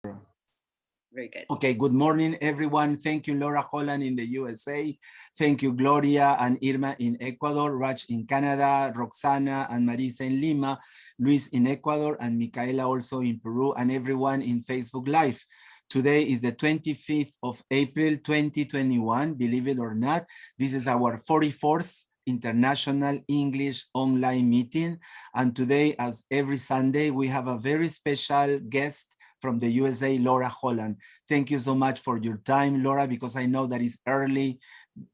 Very good. Okay, good morning, everyone. Thank you, Laura Holland in the USA. Thank you, Gloria and Irma in Ecuador, Raj in Canada, Roxana and Marisa in Lima, Luis in Ecuador, and Micaela also in Peru, and everyone in Facebook Live. Today is the 25th of April, 2021. Believe it or not, this is our 44th International English Online Meeting. And today, as every Sunday, we have a very special guest from the USA, Laura Holland. Thank you so much for your time, Laura, because I know that it's early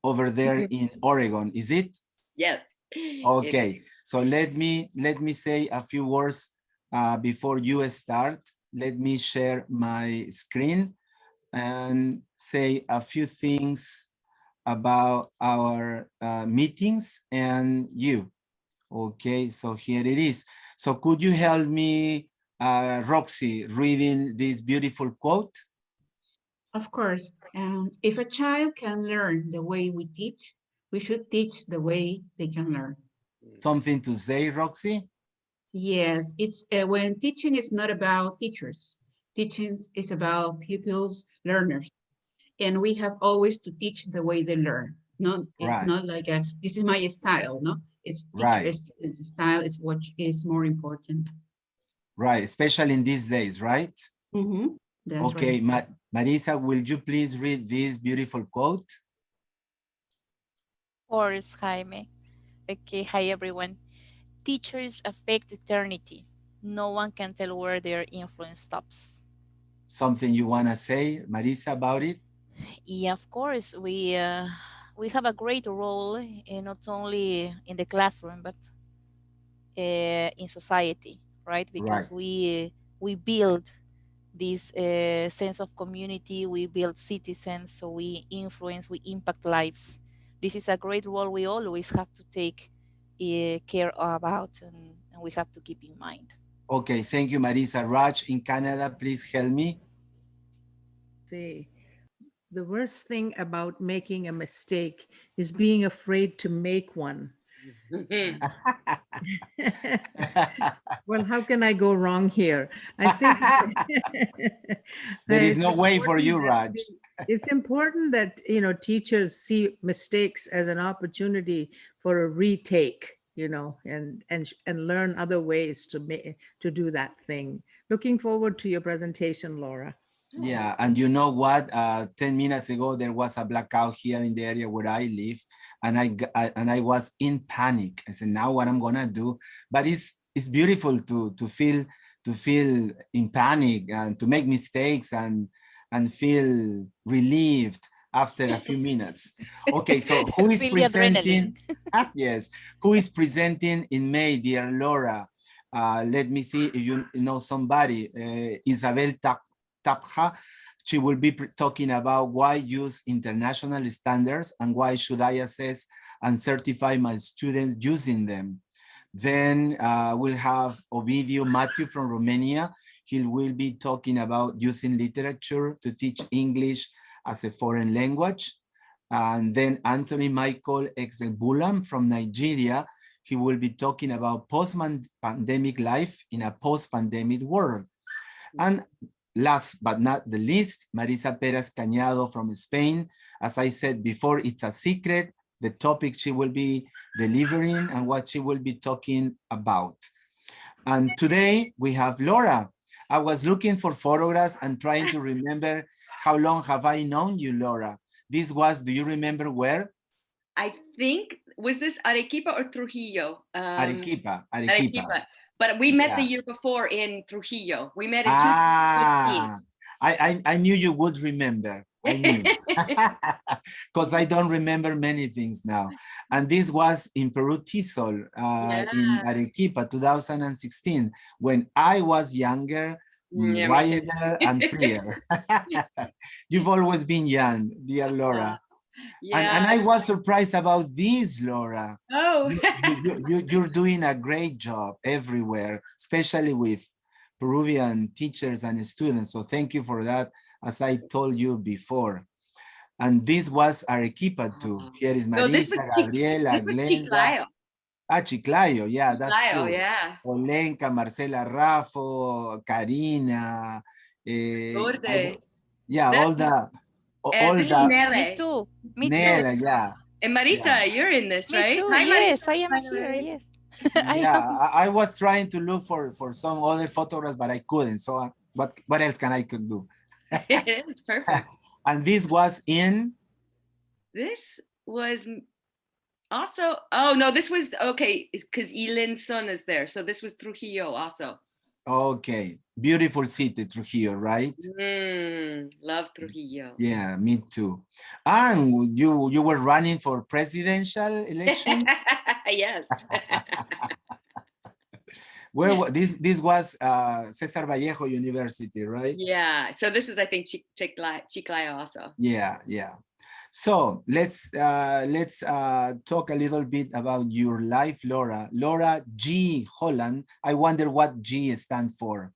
over there in Oregon. Is it? Yes. Okay, so let me say a few words before you start. Let me share my screen and say a few things about our meetings and you. Okay, so here it is. So could you help me, Roxy, reading this beautiful quote? Of course, if a child can learn the way we teach, we should teach the way they can learn. Something to say, Roxy? Yes, it's when teaching is not about teachers. Teaching is about pupils, learners. And we have always to teach the way they learn. It's Right. not like this is my style, no? It's Right. student's style is what is more important. Right, especially in these days, right? Mm-hmm. That's okay, right. Marisa, will you please read this beautiful quote? Of course, Jaime. Okay, hi everyone. Teachers affect eternity. No one can tell where their influence stops. Something you want to say, Marisa, about it? Yeah, of course, we have a great role not only in the classroom but in society, right? Because we build this sense of community, we build citizens, so we influence, we impact lives. This is a great role we always have to take care about, and we have to keep in mind. Okay, thank you, Marisa. Raj in Canada, please help me. See, the worst thing about making a mistake is being afraid to make one. Well, how can I go wrong here? I think there is no way for you, Raj. It's important that, you know, teachers see mistakes as an opportunity for a retake, you know, and learn other ways to do that thing. Looking forward to your presentation, Laura. Yeah, and you know what? 10 minutes ago, there was a blackout here in the area where I live, and I was in panic. I said, now what I'm gonna do? But it's beautiful to feel in panic and to make mistakes and feel relieved after a few minutes. Okay, so who is presenting? Yes, who is presenting in May, dear Laura? Let me see if you know somebody. Isabel Tapja. She will be talking about why use international standards and why should I assess and certify my students using them. Then we'll have Ovidiu Matthew from Romania. He will be talking about using literature to teach English as a foreign language. And then Anthony Michael Exebulam from Nigeria. He will be talking about post-pandemic life in a post-pandemic world. And last but not the least, Marisa Perez Cañado from Spain. As I said before, it's a secret, the topic she will be delivering and what she will be talking about. And today we have Laura. I was looking for photographs and trying to remember how long have I known you, Laura? This was, do you remember where? I think, was this Arequipa or Trujillo? Arequipa. But we met the year before in Trujillo. We met in 2015. I knew you would remember. I knew. Because I don't remember many things now. And this was in Peru, TESOL, in Arequipa, 2016, when I was younger, wilder, and freer. You've always been young, dear Laura. And I was surprised about this, Laura. Oh, you're doing a great job everywhere, especially with Peruvian teachers and students. So thank you for that, as I told you before. And this was Arequipa too. Here is Marisa, Gabriela, Glenda. Chiclayo, yeah, that's true. Yeah. Olenka, Marcela Raffo, Karina, Lourdes. Yeah, all the This is Nele. Me too. Me Nela, too. yeah. And Marisa, Yeah. you're in this, Me right? too. Hi, Yes, Marisa. I am By the here. way. Yes. Yeah, I was trying to look for some other photographs, but I couldn't. So what else can I could do? It's perfect. And this was in? This was also, oh no, this was, okay, because Elin's son is there. So this was Trujillo also. Okay, beautiful city, Trujillo, right? Love Trujillo. Yeah, me too. And you were running for presidential elections? Yes. Where this was Cesar Vallejo University, right? Yeah. So this is, I think, Chiclayo also. Yeah, yeah. So let's talk a little bit about your life, Laura. Laura G. Holland. I wonder what G stands for.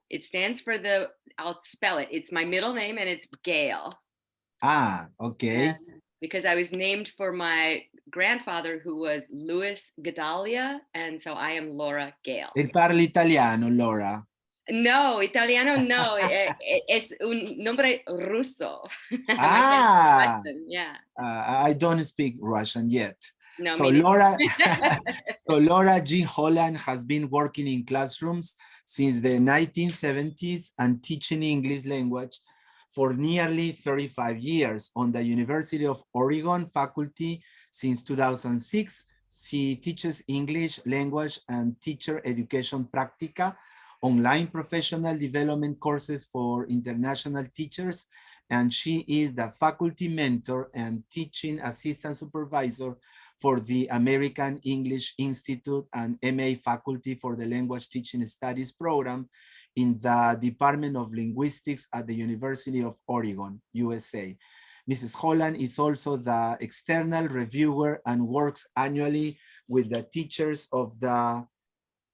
It stands for I'll spell it. It's my middle name and it's Gail. Ah, okay. Because I was named for my grandfather who was Louis Gedalia. And so I am Laura Gail. E parli italiano, Laura? No, italiano no. Es un nombre ruso. Ah, Russian, yeah. I don't speak Russian yet. No, So Laura, so Laura G. Holland has been working in classrooms since the 1970s and teaching English language for nearly 35 years on the University of Oregon faculty since 2006. She teaches English language and teacher education practica, online professional development courses for international teachers, and she is the faculty mentor and teaching assistant supervisor for the American English Institute and MA faculty for the Language Teaching Studies program in the Department of Linguistics at the University of Oregon, USA. Mrs. Holland is also the external reviewer and works annually with the teachers of the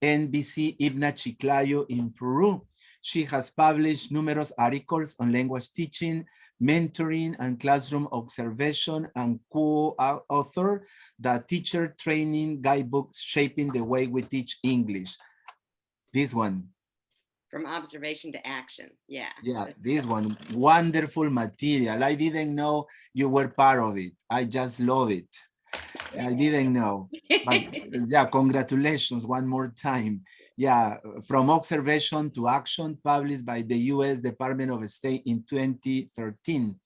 BNC ICPNA Chiclayo in Peru. She has published numerous articles on language teaching, mentoring, and classroom observation, and co-author the teacher training guidebook, Shaping the Way We Teach English. This one. From observation to action, yeah. Yeah, this one, wonderful material. I didn't know you were part of it. I just love it. I didn't know, but yeah, congratulations one more time. Yeah, from observation to action, published by the US Department of State in 2013.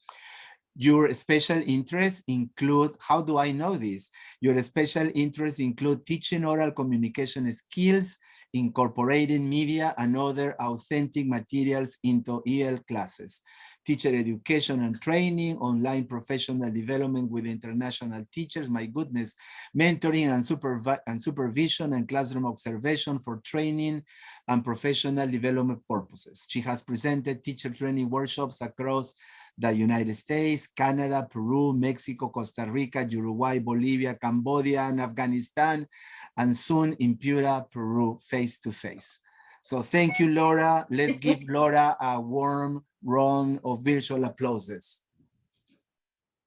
Your special interests include, how do I know this? Your special interests include teaching oral communication skills, incorporating media and other authentic materials into EL classes, teacher education and training, online professional development with international teachers, my goodness, mentoring and supervision and classroom observation for training and professional development purposes. She has presented teacher training workshops across the United States, Canada, Peru, Mexico, Costa Rica, Uruguay, Bolivia, Cambodia and Afghanistan, and soon in Piura, Peru, face-to-face. So thank you, Laura. Let's give Laura a warm round of virtual applauses.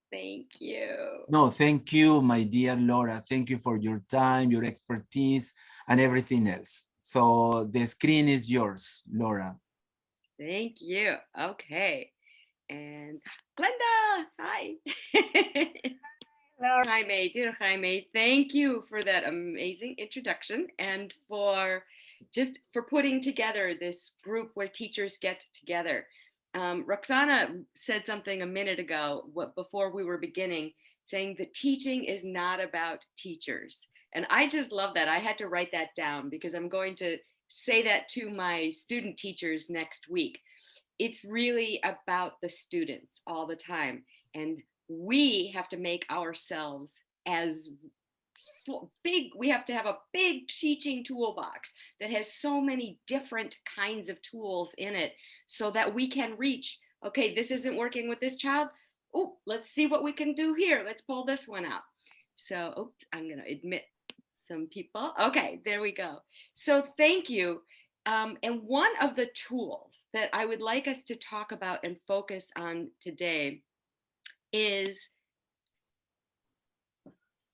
Thank you. No, thank you, my dear Laura. Thank you for your time, your expertise, and everything else. So the screen is yours, Laura. Thank you. Okay. And Glenda, hi. Hello, Jaime, dear Jaime, thank you for that amazing introduction and for putting together this group where teachers get together. Roxana said something a minute ago, before we were beginning, saying that teaching is not about teachers. And I just love that. I had to write that down because I'm going to say that to my student teachers next week. It's really about the students all the time. And we have to make ourselves as big. We have to have a big teaching toolbox that has so many different kinds of tools in it so that we can reach, okay, this isn't working with this child. Oh, let's see what we can do here. Let's pull this one out. So I'm going to admit some people. Okay, there we go. So thank you. And one of the tools that I would like us to talk about and focus on today is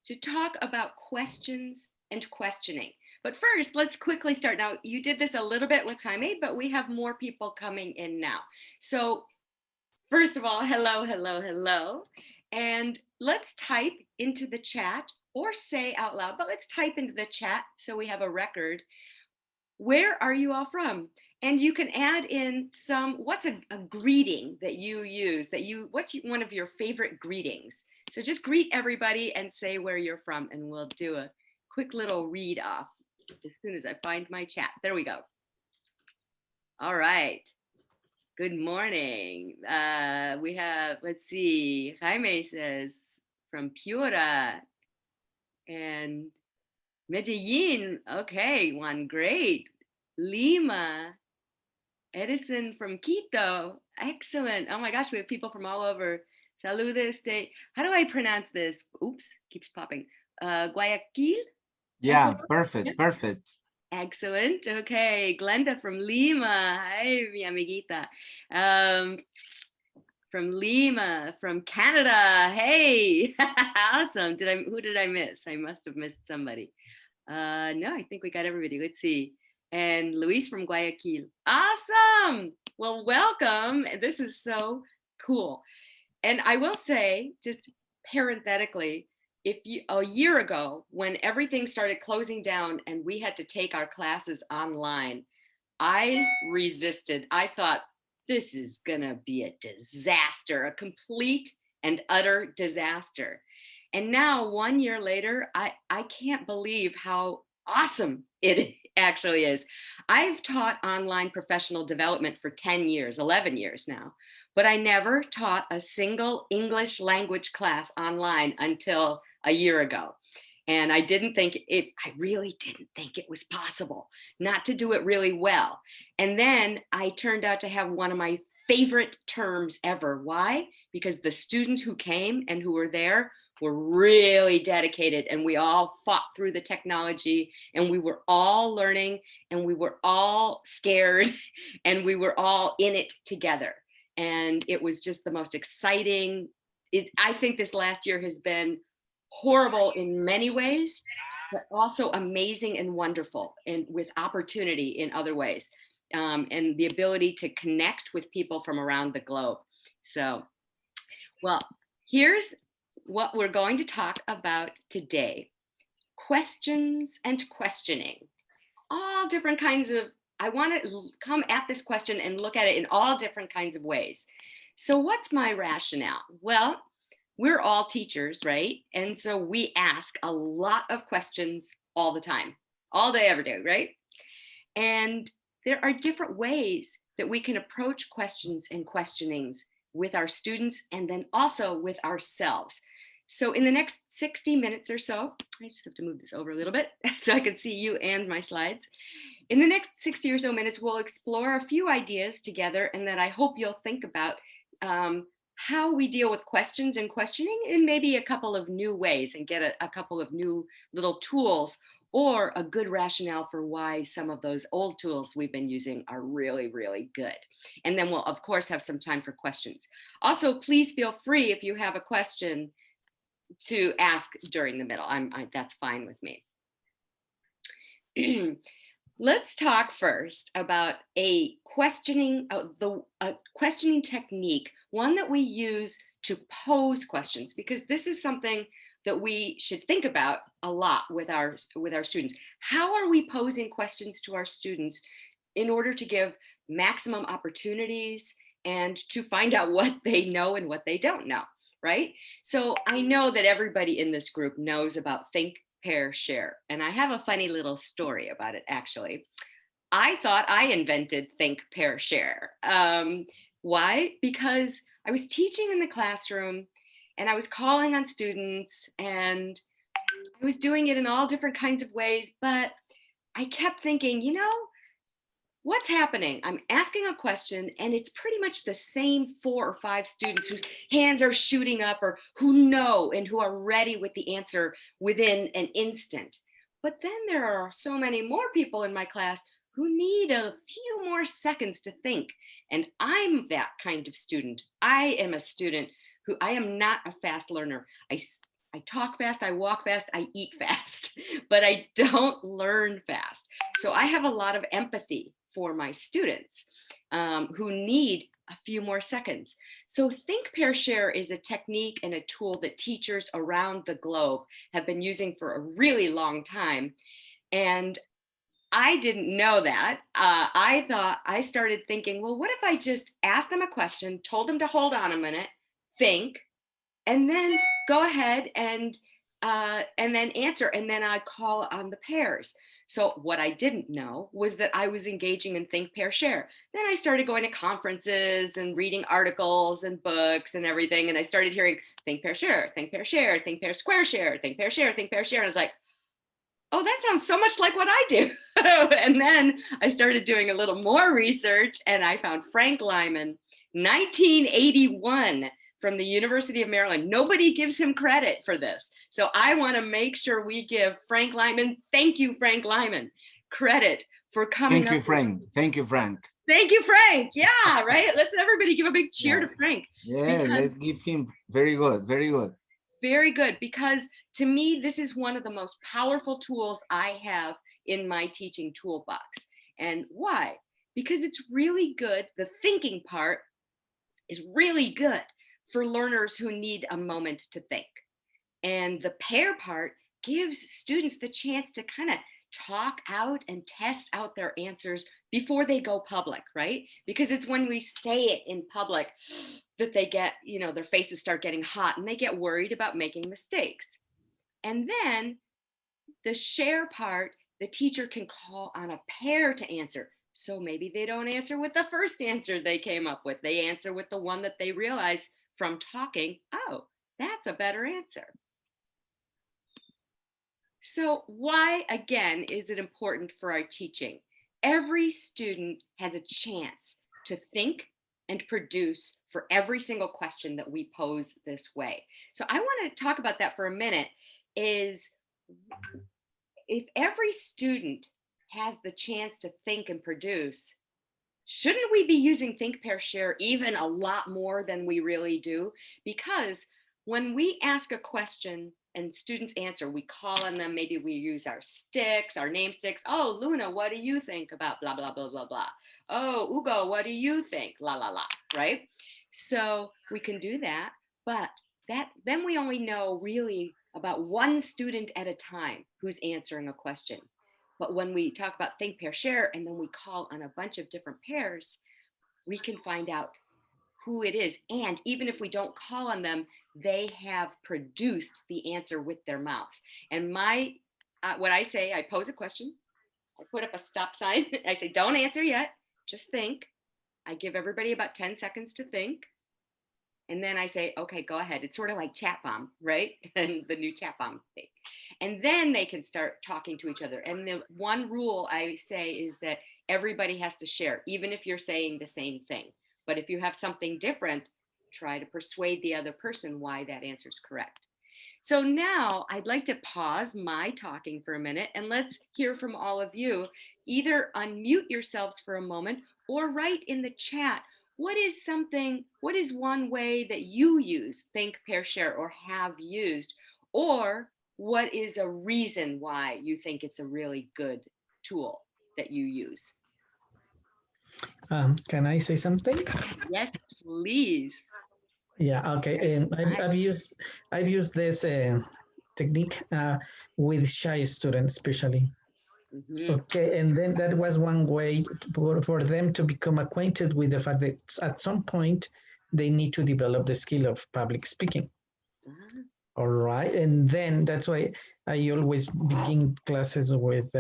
to talk about questions and questioning. But first, let's quickly start. Now, you did this a little bit with Jaime, but we have more people coming in now. So first of all, hello, hello, hello. And let's type into the chat or say out loud, but let's type into the chat so we have a record. Where are you all from? And you can add in what's a greeting that you use, what's one of your favorite greetings? So just greet everybody and say where you're from, and we'll do a quick little read off as soon as I find my chat. There we go. All right. Good morning. We have, let's see, Jaime says from Piura and Medellin. Okay, Juan, great. Lima, Edison from Quito. Excellent. Oh my gosh, we have people from all over. Saludes de, how do I pronounce this? Oops, keeps popping. Guayaquil? Yeah, perfect, perfect. Excellent. Okay, Glenda from Lima. Hi, mi amiguita. From Lima, from Canada. Hey, awesome. Who did I miss? I must have missed somebody. No, I think we got everybody. Let's see. And Luis from Guayaquil. Awesome. Well, welcome. This is so cool. And I will say, just parenthetically, a year ago, when everything started closing down and we had to take our classes online, I resisted. I thought, this is gonna be a disaster, a complete and utter disaster. And now 1 year later, I can't believe how awesome it actually is. I've taught online professional development for 10 years, 11 years now, but I never taught a single English language class online until a year ago. And I really didn't think it was possible not to do it really well. And then I turned out to have one of my favorite terms ever. Why? Because the students who came and who were there were really dedicated, and we all fought through the technology, and we were all learning, and we were all scared, and we were all in it together. And it was just the most exciting. I think this last year has been horrible in many ways, but also amazing and wonderful, and with opportunity in other ways, and the ability to connect with people from around the globe. So, well, here's what we're going to talk about today. Questions and questioning. All different kinds of, I want to come at this question and look at it in all different kinds of ways. So what's my rationale? Well, we're all teachers, right? And so we ask a lot of questions all the time, all day, every day, right? And there are different ways that we can approach questions and questionings with our students, and then also with ourselves. So in the next 60 minutes or so, I just have to move this over a little bit so I can see you and my slides. In the next 60 or so minutes, we'll explore a few ideas together, and that I hope you'll think about how we deal with questions and questioning in maybe a couple of new ways, and get a couple of new little tools, or a good rationale for why some of those old tools we've been using are really, really good. And then we'll, of course, have some time for questions. Also, please feel free, if you have a question, to ask during the middle. That's fine with me. Let's talk first about a questioning technique, one that we use to pose questions, because this is something that we should think about a lot with our students. How are we posing questions to our students in order to give maximum opportunities and to find out what they know and what they don't know? Right? So I know that everybody in this group knows about think, pair, share. And I have a funny little story about it, actually. I thought I invented think, pair, share. Why? Because I was teaching in the classroom, and I was calling on students, and I was doing it in all different kinds of ways, but I kept thinking, what's happening? I'm asking a question, and it's pretty much the same 4 or 5 students whose hands are shooting up, or who know and who are ready with the answer within an instant. But then there are so many more people in my class who need a few more seconds to think. And I'm that kind of student. I am a student I am not a fast learner. I I talk fast, I walk fast, I eat fast, but I don't learn fast. So I have a lot of empathy for my students who need a few more seconds. So think, pair, share is a technique and a tool that teachers around the globe have been using for a really long time. And I didn't know that. I started thinking, well, what if I just asked them a question, told them to hold on a minute, think, and then go ahead and then answer, and then I call on the pairs. So what I didn't know was that I was engaging in think, pair, share. Then I started going to conferences and reading articles and books and everything. And I started hearing think, pair, share, think, pair, share, think, pair, square, share, think, pair, share, think, pair, share. And I was like, oh, that sounds so much like what I do. And then I started doing a little more research, and I found Frank Lyman, 1981, from the University of Maryland. Nobody gives him credit for this. So I want to make sure we give Frank Lyman, thank you, Frank Lyman, credit for coming up. Thank you, Frank. Thank you, Frank. Thank you, Frank. Yeah, right. Let's everybody give a big cheer to Frank. Yeah, let's give him. Very good, very good. Very good, because to me, this is one of the most powerful tools I have in my teaching toolbox. And why? Because it's really good. The thinking part is really good for learners who need a moment to think. And the pair part gives students the chance to kind of talk out and test out their answers before they go public, right? Because it's when we say it in public that they get, you know, their faces start getting hot and they get worried about making mistakes. And then the share part, the teacher can call on a pair to answer. So maybe they don't answer with the first answer they came up with. They answer with the one that they realize from talking, oh, that's a better answer. So why, again, is it important for our teaching? Every student has a chance to think and produce for every single question that we pose this way. So I want to talk about that for a minute. Is if every student has the chance to think and produce, shouldn't we be using think, pair, share even a lot more than we really do? Because when we ask a question and students answer, we call on them, maybe we use our sticks, our name sticks. Oh, Luna, what do you think about blah, blah, blah, blah, blah. Oh, Ugo, what do you think? La, la, la, right? So we can do that, but then we only know really about one student at a time who's answering a question. But when we talk about think, pair, share, and then we call on a bunch of different pairs, we can find out who it is. And even if we don't call on them, they have produced the answer with their mouths. And what I say, I pose a question, I put up a stop sign, I say, don't answer yet, just think. I give everybody about 10 seconds to think. And then I say, okay, go ahead. It's sort of like chat bomb, right? And the new chat bomb thing. And then they can start talking to each other. And the one rule I say is that everybody has to share, even if you're saying the same thing. But if you have something different, try to persuade the other person why that answer is correct. So now I'd like to pause my talking for a minute and let's hear from all of you. Either unmute yourselves for a moment or write in the chat, what is one way that you use think, pair, share, or have used? Or what is a reason why you think it's a really good tool that you use? Can I say something? Yes, please. Yeah, okay. I've used this technique with shy students, especially. Mm-hmm. Okay, and then that was one way for them to become acquainted with the fact that at some point they need to develop the skill of public speaking. Uh-huh. All right, and then that's why I always begin classes with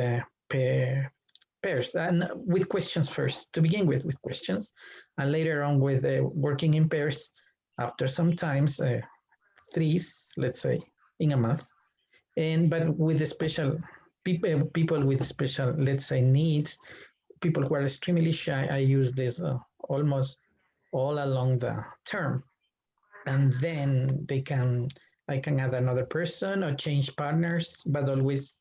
pairs and with questions first, to begin with questions, and later on with working in pairs after sometimes threes, let's say, in a month, but with the special people with special, let's say, needs, people who are extremely shy. I use this almost all along the term, and then I can add another person or change partners, but always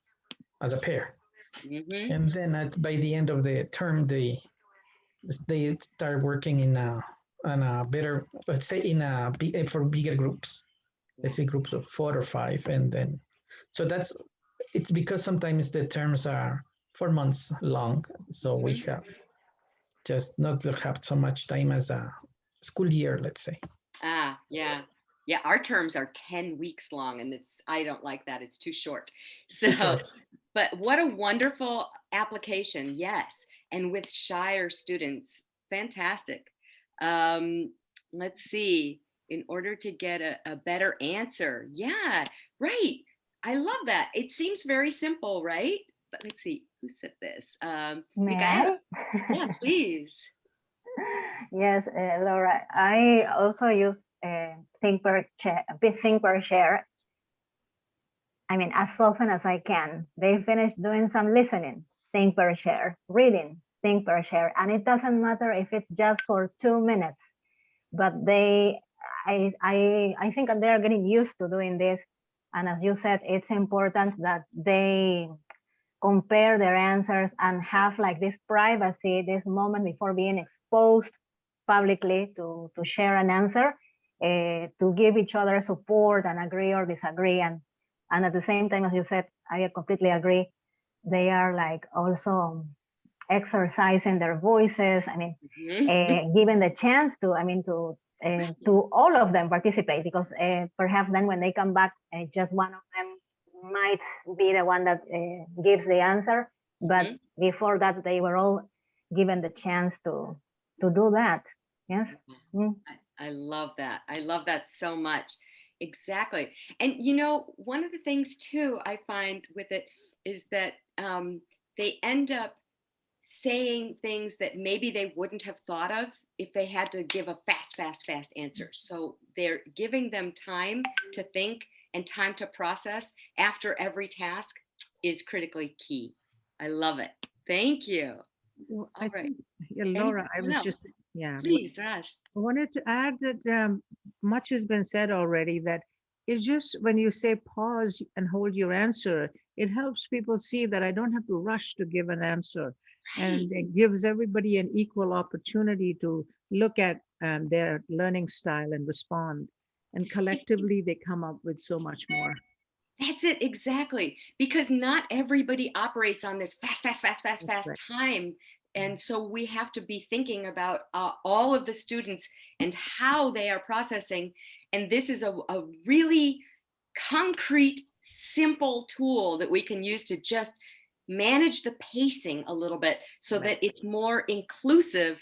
as a pair. Mm-hmm. And then by the end of the term, they start working in a better, let's say, for bigger groups. let's say groups of 4 or 5, and then, so it's because sometimes the terms are 4 months long, so we have just not to have so much time as a school year, let's say. Yeah. Yeah, our terms are 10 weeks long, and I don't like that. It's too short. So, but what a wonderful application. Yes. And with shyer students, fantastic. Let's see, in order to get a better answer. Yeah, right. I love that. It seems very simple, right? But let's see, who said this? May I? Yeah, please. Yes, Laura, I also use think per share. I mean, as often as I can. They finish doing some listening, think per share, reading, think per share. And it doesn't matter if it's just for 2 minutes, but I think they're getting used to doing this. And as you said, it's important that they compare their answers and have like this privacy, this moment before being exposed publicly to share an answer, to give each other support and agree or disagree. And at the same time, as you said, I completely agree. They are like also exercising their voices. I mean, given the chance to, to all of them participate, because perhaps then when they come back, just one of them might be the one that gives the answer. But before that, they were all given the chance to do that. Yes. I love that. I love that so much. Exactly. And you know, one of the things too I find with it is that they end up saying things that maybe they wouldn't have thought of if they had to give a fast answer. So they're giving them time to think and time to process after every task is critically key. I love it. Thank you. Well, Laura, I was just, Please, Raj. I wanted to add that much has been said already, that it's just when you say pause and hold your answer, it helps people see that I don't have to rush to give an answer. And it gives everybody an equal opportunity to look at their learning style and respond. And collectively, they come up with so much more. That's it, exactly. Because not everybody operates on this fast time. And so we have to be thinking about all of the students and how they are processing. And this is a really concrete, simple tool that we can use to just manage the pacing a little bit so that it's more inclusive.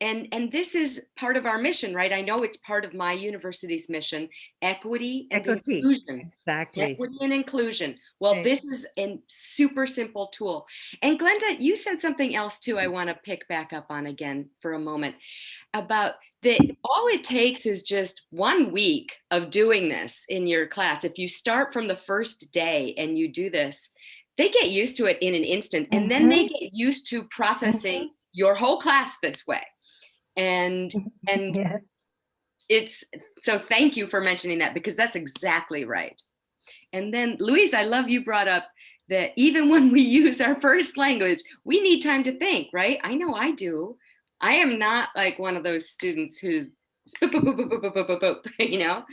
And this is part of our mission, right? I know it's part of my university's mission, equity and inclusion. Exactly. Equity and inclusion. Well, this is a super simple tool. And Glenda, you said something else too I want to pick back up on again for a moment about that all it takes is just 1 week of doing this in your class. If you start from the first day and you do this, they get used to it in an instant. And then they get used to processing your whole class this way. And it's, so thank you for mentioning that, because that's exactly right. And then Luis, I love you brought up that even when we use our first language, we need time to think, right? I know I do. I am not like one of those students who's, you know,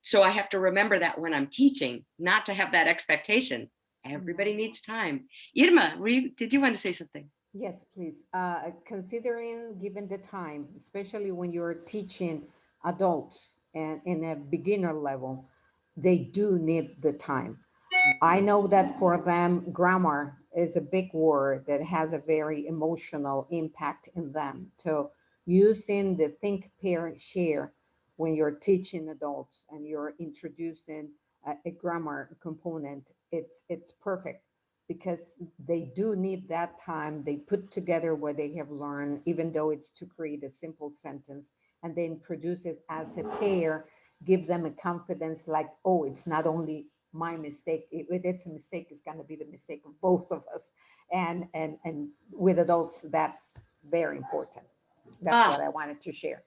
so I have to remember that when I'm teaching, not to have that expectation. Everybody needs time. Irma, did you want to say something? Yes, please. Considering given the time, especially when you're teaching adults and in a beginner level, they do need the time. I know that for them, grammar is a big word that has a very emotional impact in them. So using the think, pair, share when you're teaching adults and you're introducing a grammar component, it's perfect, because they do need that time. They put together what they have learned, even though it's to create a simple sentence, and then produce it as a pair, give them a confidence like, oh, it's not only my mistake. If it's a mistake, it's going to be the mistake of both of us. And with adults, that's very important. That's what I wanted to share.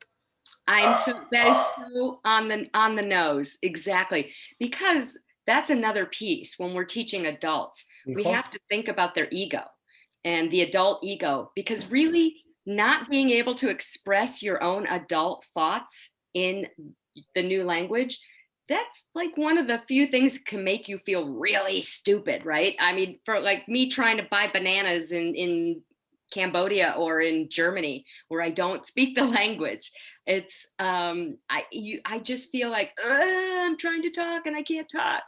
That is so on the nose, exactly, because that's another piece when we're teaching adults. We have to think about their ego and the adult ego, because really not being able to express your own adult thoughts in the new language, that's like one of the few things that can make you feel really stupid, right? I mean, for like me trying to buy bananas in Cambodia or in Germany where I don't speak the language, it's I just feel like I'm trying to talk and I can't talk.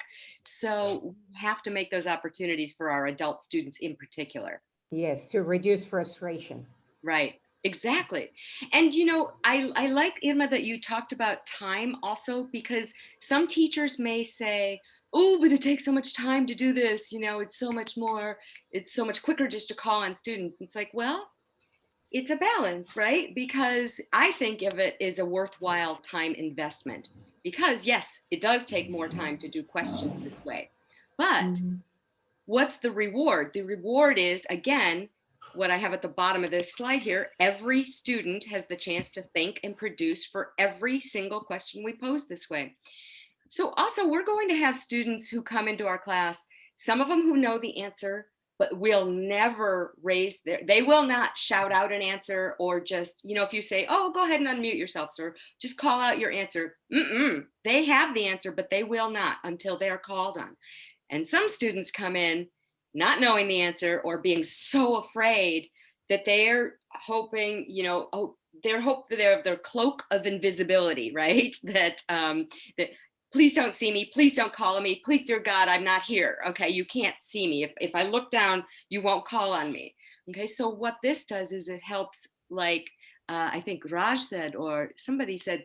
So we have to make those opportunities for our adult students in particular. Yes, to reduce frustration. Right. Exactly. And you know, I like, Irma, that you talked about time also, because some teachers may say, oh, but it takes so much time to do this, you know, it's so much quicker just to call on students. It's like, well, it's a balance, right? Because I think of it as a worthwhile time investment, because yes, it does take more time to do questions this way. But what's the reward? The reward is, again, what I have at the bottom of this slide here. Every student has the chance to think and produce for every single question we pose this way. So also, we're going to have students who come into our class, some of them who know the answer, but will never they will not shout out an answer, or just, you know, if you say, oh, go ahead and unmute yourself, or just call out your answer. They have the answer, but they will not until they are called on. And some students come in not knowing the answer, or being so afraid that they're hoping, you know, they're their cloak of invisibility, right? That please don't see me, please don't call on me, please, dear God, I'm not here. Okay, you can't see me. If I look down, you won't call on me. Okay, so what this does is it helps, like I think Raj said, or somebody said,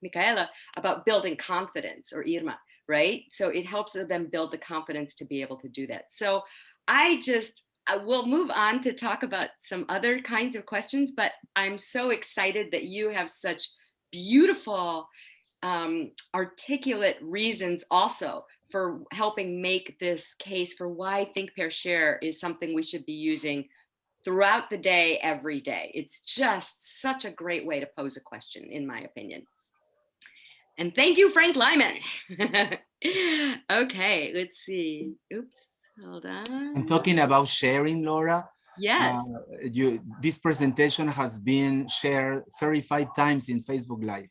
Micaela, about building confidence, or Irma, right? So it helps them build the confidence to be able to do that. So I will move on to talk about some other kinds of questions, but I'm so excited that you have such beautiful, articulate reasons also for helping make this case for why Think, Pair, Share is something we should be using throughout the day, every day. It's just such a great way to pose a question, in my opinion. And thank you, Frank Lyman. Okay, let's see. Oops, hold on. And talking about sharing, Laura. Yes. This presentation has been shared 35 times in Facebook Live.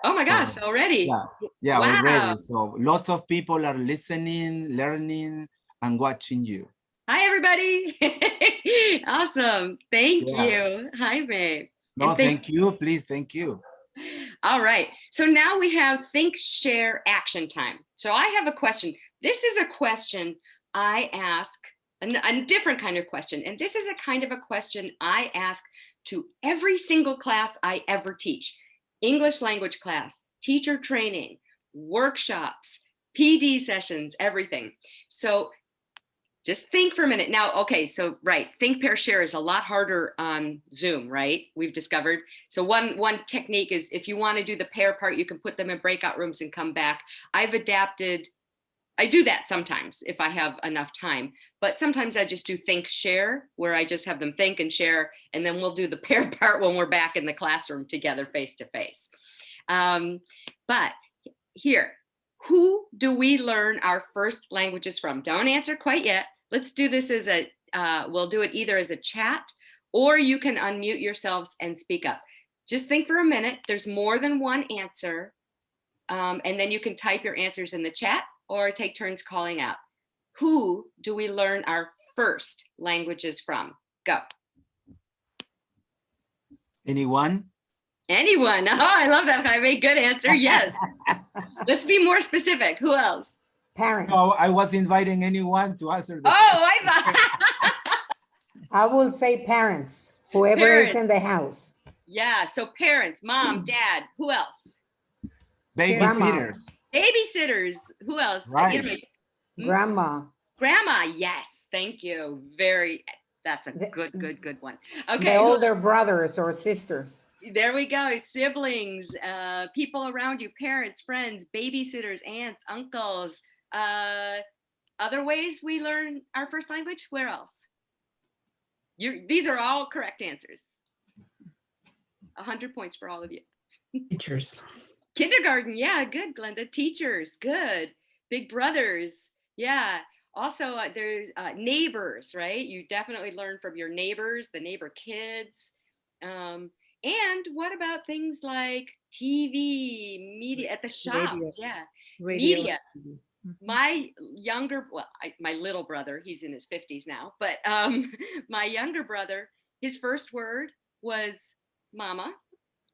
Oh my gosh, already? Yeah, wow. Already. So lots of people are listening, learning, and watching you. Hi, everybody. Awesome. Thank you. Hi, babe. No, thank you. Please, thank you. All right. So now we have Think, Share, Action Time. So I have a question. This is a question I ask, a different kind of question. And this is a kind of a question I ask to every single class I ever teach. English language class, teacher training, workshops, PD sessions, everything. So just think for a minute. Now, okay, so right, Think, Pair, Share is a lot harder on Zoom, right? We've discovered. So one technique is, if you want to do the pair part, you can put them in breakout rooms and come back. I've adapted, I do that sometimes if I have enough time, but sometimes I just do Think, Share, where I just have them think and share, and then we'll do the pair part when we're back in the classroom together face to face. But here, who do we learn our first languages from? Don't answer quite yet. Let's do this as we'll do it either as a chat, or you can unmute yourselves and speak up. Just think for a minute. There's more than one answer. And then you can type your answers in the chat or take turns calling out. Who do we learn our first languages from? Go. Anyone? Anyone. Oh, I love that, Jaime. Good answer. Yes. Let's be more specific. Who else? Parents. No, I was inviting anyone to answer the question. I thought. I will say parents, whoever is in the house. Yeah, so parents, mom, dad, who else? Babysitters. Babysitters, who else? Right. Grandma. Grandma, yes, thank you. That's a good one. Okay. The older brothers or sisters. There we go. Siblings, people around you, parents, friends, babysitters, aunts, uncles. Other ways we learn our first language? Where else? These are all correct answers. 100 points for all of you. Teachers. Kindergarten, yeah, good, Glenda. Teachers, good. Big brothers, yeah. Also, there's neighbors, right? You definitely learn from your neighbors, the neighbor kids. And what about things like TV, media at the shop? Radio. Yeah, Radio. media. Mhm. My younger, well, my little brother, he's in his 50s now, but my younger brother, his first word was mama,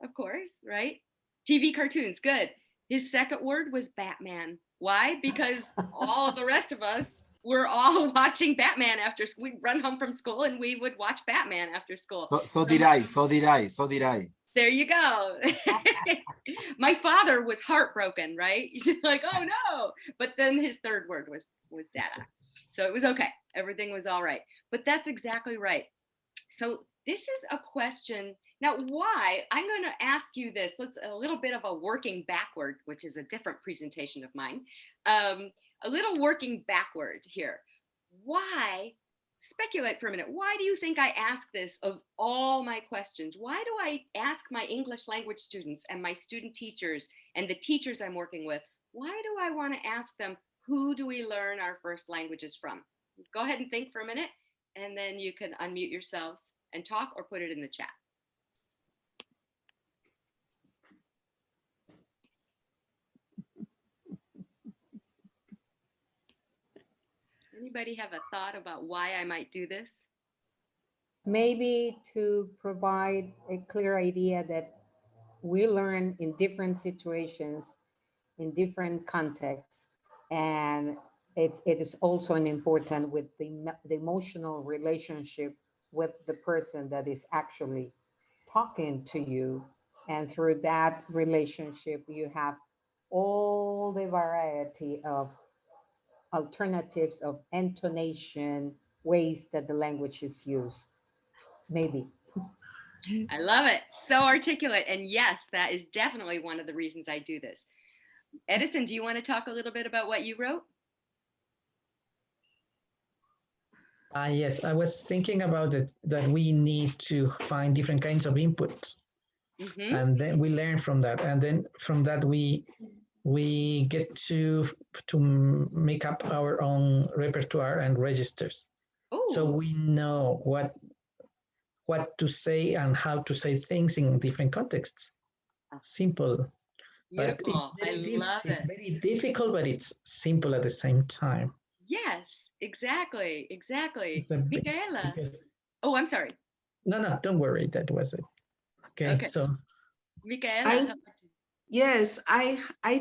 of course, right? TV cartoons, good. His second word was Batman. Why? Because all of the rest of us were all watching Batman after school. We'd run home from school and we would watch Batman after school. So did I. So did I. So did I. There you go. My father was heartbroken, right? He's like, oh no. But then his third word was dada. So it was okay. Everything was all right. But that's exactly right. So this is a question. Now, why? I'm going to ask you this. Let's a little bit of a working backward, which is a different presentation of mine. A little working backward here. Why? Speculate for a minute. Why do you think I ask this of all my questions? Why do I ask my English language students and my student teachers and the teachers I'm working with? Why do I want to ask them, who do we learn our first languages from? Go ahead and think for a minute, and then you can unmute yourselves and talk or put it in the chat. Anybody have a thought about why I might do this? Maybe to provide a clear idea that we learn in different situations, in different contexts, and it is also an important with the emotional relationship with the person that is actually talking to you. And through that relationship, you have all the variety of alternatives of intonation, ways that the language is used. Maybe. I love it. So articulate. And yes, that is definitely one of the reasons I do this. Edison, do you want to talk a little bit about what you wrote? Yes, I was thinking about it, that we need to find different kinds of inputs. Mm-hmm. And then we learn from that. And then from that, we get to make up our own repertoire and registers. Ooh. So we know what to say and how to say things in different contexts. Simple. Beautiful. But it's very difficult, but it's simple at the same time. Yes, exactly. Micaela. Oh, I'm sorry. No, don't worry. That was it. Okay. So Micaela. Yes, I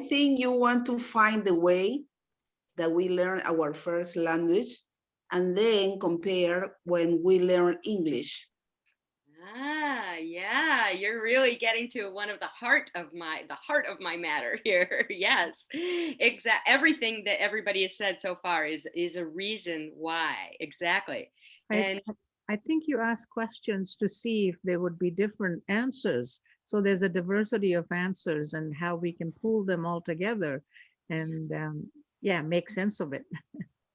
think you want to find the way that we learn our first language and then compare when we learn English. Yeah, you're really getting to one of the heart of my matter here. Yes, everything that everybody has said so far is a reason why. Exactly. And I think you ask questions to see if there would be different answers. So there's a diversity of answers and how we can pull them all together and make sense of it.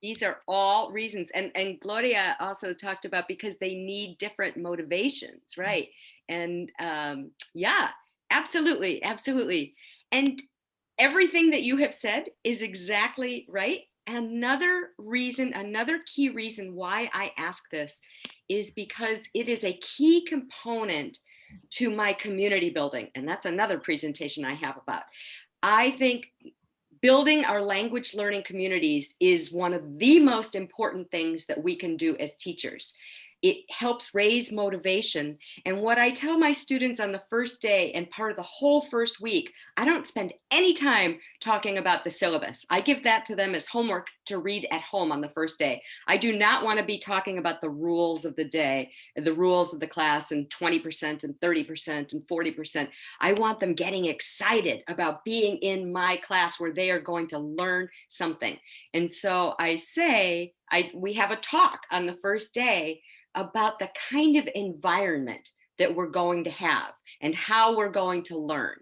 These are all reasons. And Gloria also talked about because they need different motivations, right? And yeah, absolutely. And everything that you have said is exactly right. Another key reason why I ask this is because it is a key component to my community building. And that's another presentation I have about. I think building our language learning communities is one of the most important things that we can do as teachers. It helps raise motivation. And what I tell my students on the first day and part of the whole first week, I don't spend any time talking about the syllabus. I give that to them as homework to read at home on the first day. I do not want to be talking about the rules of the day, the rules of the class, and 20% and 30% and 40%. I want them getting excited about being in my class where they are going to learn something. And so I say, we have a talk on the first day about the kind of environment that we're going to have and how we're going to learn.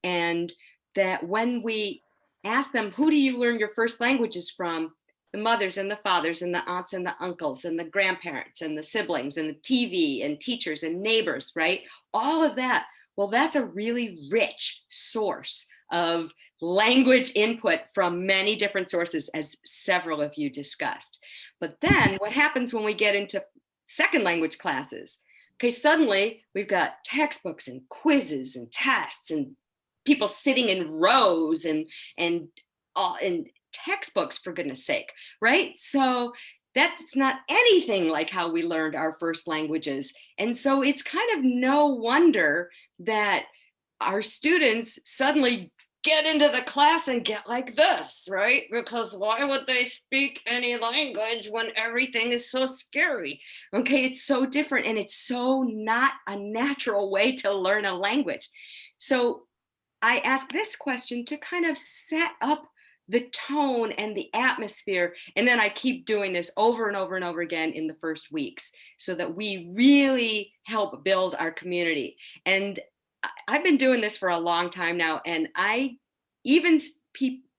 And that when we ask them, who do you learn your first languages from? The mothers and the fathers and the aunts and the uncles and the grandparents and the siblings and the TV and teachers and neighbors, right? All of that. Well, that's a really rich source of language input from many different sources, as several of you discussed. But then what happens when we get into second language classes? Okay, suddenly we've got textbooks and quizzes and tests and people sitting in rows and textbooks, for goodness sake, right? So that's not anything like how we learned our first languages. And so it's kind of no wonder that our students suddenly get into the class and get like this, right? Because why would they speak any language when everything is so scary? Okay, it's so different and it's so not a natural way to learn a language. So I ask this question to kind of set up the tone and the atmosphere. And then I keep doing this over and over and over again in the first weeks so that we really help build our community. And I've been doing this for a long time now, and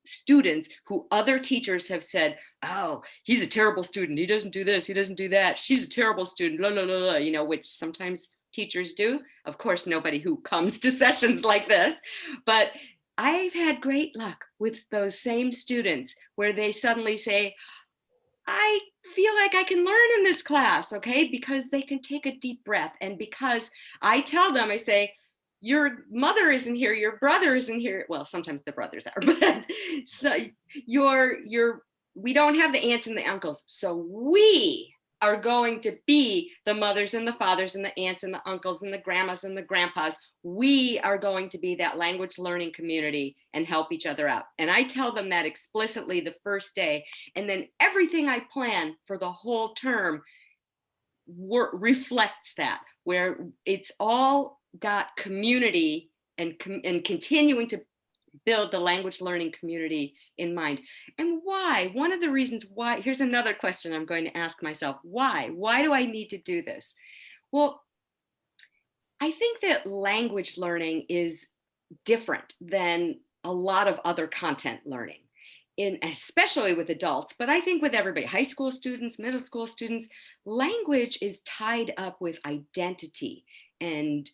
students who other teachers have said, oh, he's a terrible student, he doesn't do this, he doesn't do that, she's a terrible student, blah, blah, blah, you know, which sometimes teachers do. Of course, nobody who comes to sessions like this, but I've had great luck with those same students where they suddenly say, I feel like I can learn in this class, okay, because they can take a deep breath. And because I tell them, I say, your mother isn't here, your brother isn't here. Well, sometimes the brothers are, but so we don't have the aunts and the uncles. So we are going to be the mothers and the fathers and the aunts and the uncles and the grandmas and the grandpas. We are going to be that language learning community and help each other out. And I tell them that explicitly the first day. And then everything I plan for the whole term reflects that, where it's all got community and continuing to build the language learning community in mind. And why? One of the reasons why, here's another question I'm going to ask myself. Why? Why do I need to do this? Well, I think that language learning is different than a lot of other content learning, especially with adults, but I think with everybody, high school students, middle school students, language is tied up with identity and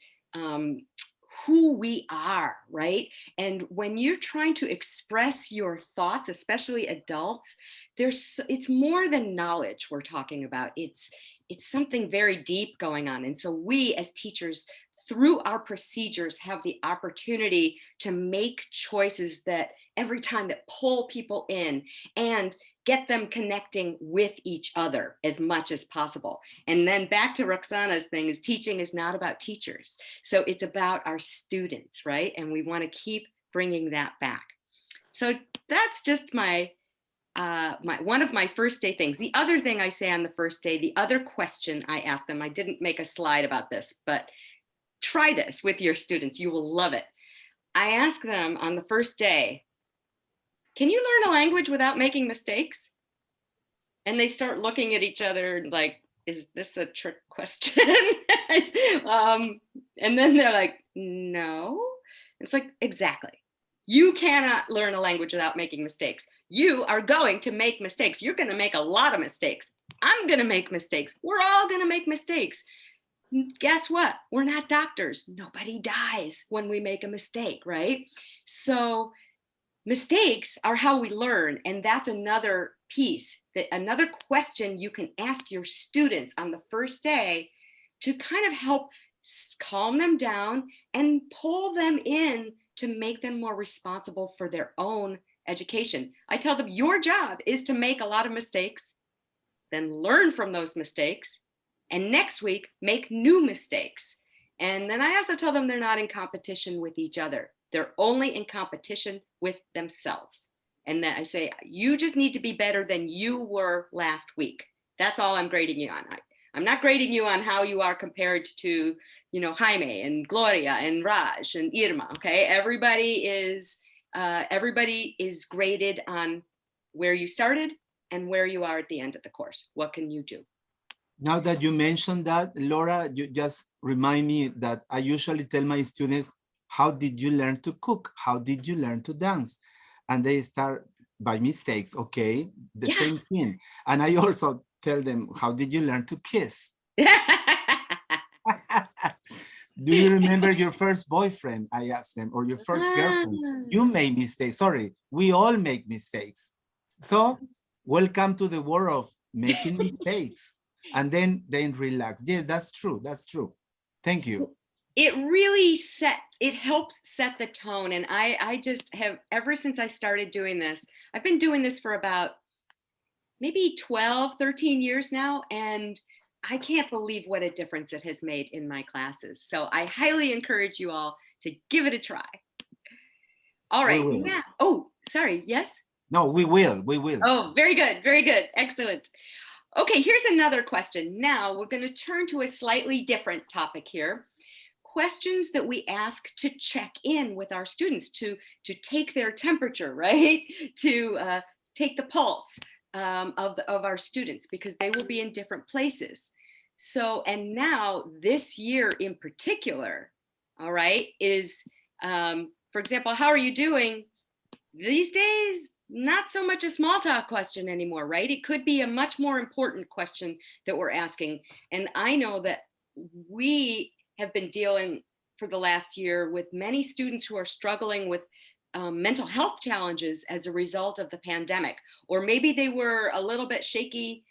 who we are, right? And when you're trying to express your thoughts, especially adults, it's more than knowledge we're talking about. It's something very deep going on. And so we as teachers, through our procedures, have the opportunity to make choices that every time that pull people in and get them connecting with each other as much as possible. And then back to Roxana's thing is teaching is not about teachers. So it's about our students, right? And we want to keep bringing that back. So that's just one of my first day things. The other thing I say on the first day, the other question I ask them, I didn't make a slide about this, but try this with your students. You will love it. I ask them on the first day, can you learn a language without making mistakes? And they start looking at each other like, is this a trick question? And then they're like, no. It's like, exactly. You cannot learn a language without making mistakes. You are going to make mistakes. You're going to make a lot of mistakes. I'm going to make mistakes. We're all going to make mistakes. Guess what? We're not doctors. Nobody dies when we make a mistake, right? So mistakes are how we learn. And that's another piece, another question you can ask your students on the first day to kind of help calm them down and pull them in to make them more responsible for their own education. I tell them your job is to make a lot of mistakes, then learn from those mistakes, and next week make new mistakes. And then I also tell them they're not in competition with each other. They're only in competition with themselves. And then I say, you just need to be better than you were last week. That's all I'm grading you on. I'm not grading you on how you are compared to, Jaime and Gloria and Raj and Irma, okay? Everybody is graded on where you started and where you are at the end of the course. What can you do? Now that you mentioned that, Laura, you just remind me that I usually tell my students, how did you learn to cook? How did you learn to dance? And they start by mistakes, okay? The same thing. And I also tell them, how did you learn to kiss? Do you remember your first boyfriend? I asked them, or your first girlfriend? You made mistakes. Sorry, we all make mistakes. So welcome to the world of making mistakes. And then relax. Yes, that's true. That's true. Thank you. It really helps set the tone. And I just have, ever since I started doing this, I've been doing this for about maybe 12, 13 years now. And I can't believe what a difference it has made in my classes. So I highly encourage you all to give it a try. All right. Now, oh, sorry. Yes? No, we will. Oh, very good. Very good. Excellent. Okay, here's another question. Now we're going to turn to a slightly different topic here. Questions that we ask to check in with our students, to take their temperature, right? To take the pulse of our students, because they will be in different places. So, and now this year in particular, all right, is, for example, how are you doing? These days, not so much a small talk question anymore, right? It could be a much more important question that we're asking. And I know that we have been dealing for the last year with many students who are struggling with mental health challenges as a result of the pandemic, or maybe they were a little bit shaky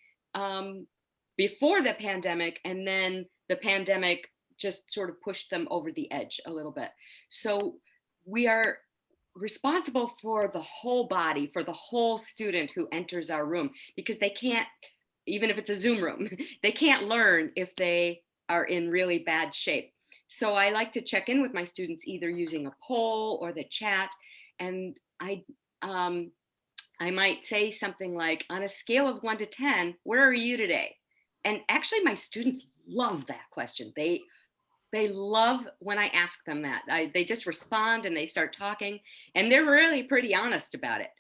before the pandemic, and then the pandemic just sort of pushed them over the edge a little bit. So we are responsible for the whole body, for the whole student who enters our room, because they can't, even if it's a Zoom room, they can't learn if they are in really bad shape. So I like to check in with my students either using a poll or the chat. And I might say something like, on a scale of 1 to 10, where are you today? And actually my students love that question. They love when I ask them that. They just respond and they start talking, and they're really pretty honest about it.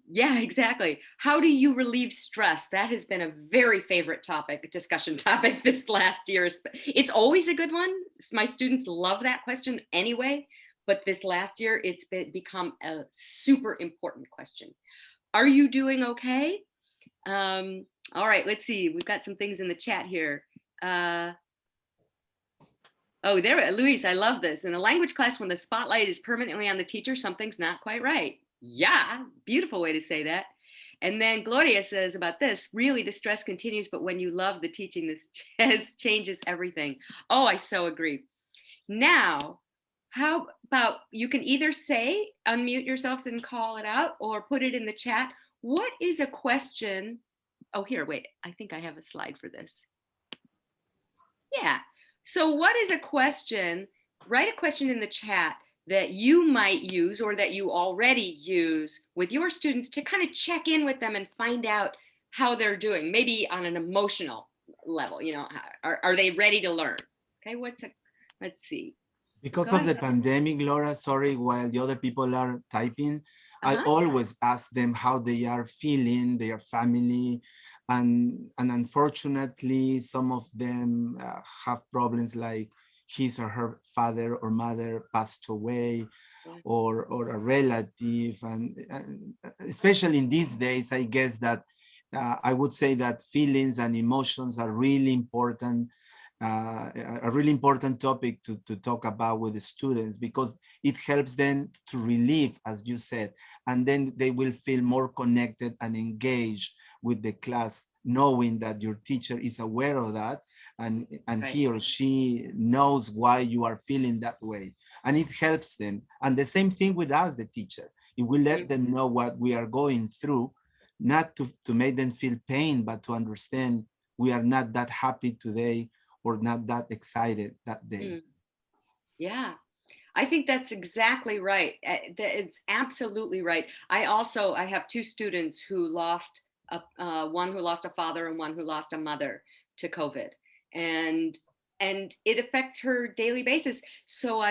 Yeah, exactly. How do you relieve stress? That has been a very favorite discussion topic this last year. It's always a good one. My students love that question anyway, but this last year it's become a super important question. Are you doing okay? All right, let's see. We've got some things in the chat here. Oh, there, Luis, I love this. In a language class, when the spotlight is permanently on the teacher, something's not quite right. Yeah, beautiful way to say that. And then Gloria says about this, really the stress continues, but when you love the teaching, this changes everything. Oh, I so agree. Now, how about you can either say, unmute yourselves and call it out, or put it in the chat. What is a question? Oh, here, wait, I think I have a slide for this. Yeah. So what is a question? Write a question in the chat that you might use or that you already use with your students to kind of check in with them and find out how they're doing, maybe on an emotional level. You know, are they ready to learn? Okay, let's see. Because of the pandemic, Laura, sorry, while the other people are typing, I always ask them how they are feeling, their family, and unfortunately, some of them have problems like his or her father or mother passed away, or a relative, and especially in these days, I guess that I would say that feelings and emotions are really important. A really important topic to talk about with the students, because it helps them to relieve, as you said, and then they will feel more connected and engaged with the class, knowing that your teacher is aware of that, and he or she knows why you are feeling that way, and it helps them. And the same thing with us, the teacher. It will let them know what we are going through, not to make them feel pain, but to understand we are not that happy today or not that excited that day. Yeah, I think that's exactly right. It's absolutely right. I have 2 students who lost one who lost a father and one who lost a mother to COVID, and it affects her daily basis. So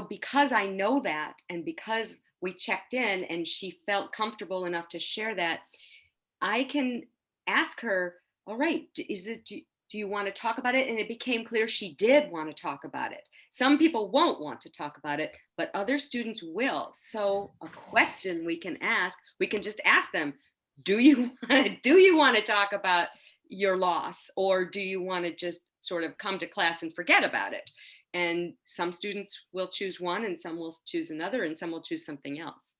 because I know that, and because we checked in and she felt comfortable enough to share that, I can ask her, all right, do you want to talk about it? And it became clear she did want to talk about it. Some people won't want to talk about it, but other students will. So a question we can just ask them, do you want to talk about your loss, or do you want to just sort of come to class and forget about it? And some students will choose one, and some will choose another, and some will choose something else.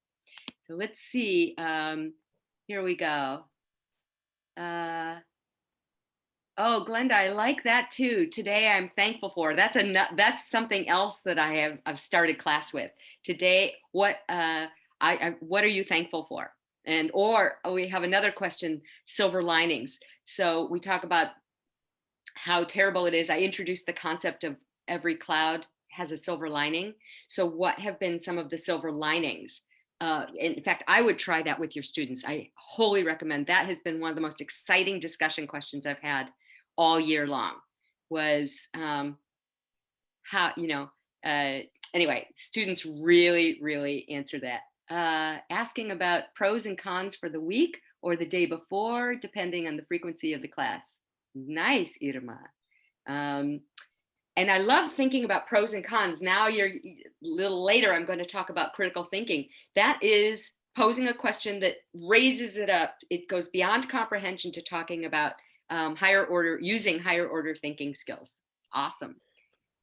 So let's see, here we go. Oh, Glenda, I like that too. Today I'm thankful for. That's something else that I've started class with. Today, what what are you thankful for? And or we have another question, silver linings. So we talk about how terrible it is. I introduced the concept of every cloud has a silver lining. So what have been some of the silver linings? In fact, I would try that with your students. I wholly recommend. That has been one of the most exciting discussion questions I've had all year long, was how, anyway, students really answer that. Asking about pros and cons for the week or the day before, depending on the frequency of the class. Nice, Irma. And I love thinking about pros and cons. Now a little later, I'm going to talk about critical thinking. That is posing a question that raises it up. It goes beyond comprehension to talking about using higher order thinking skills. Awesome.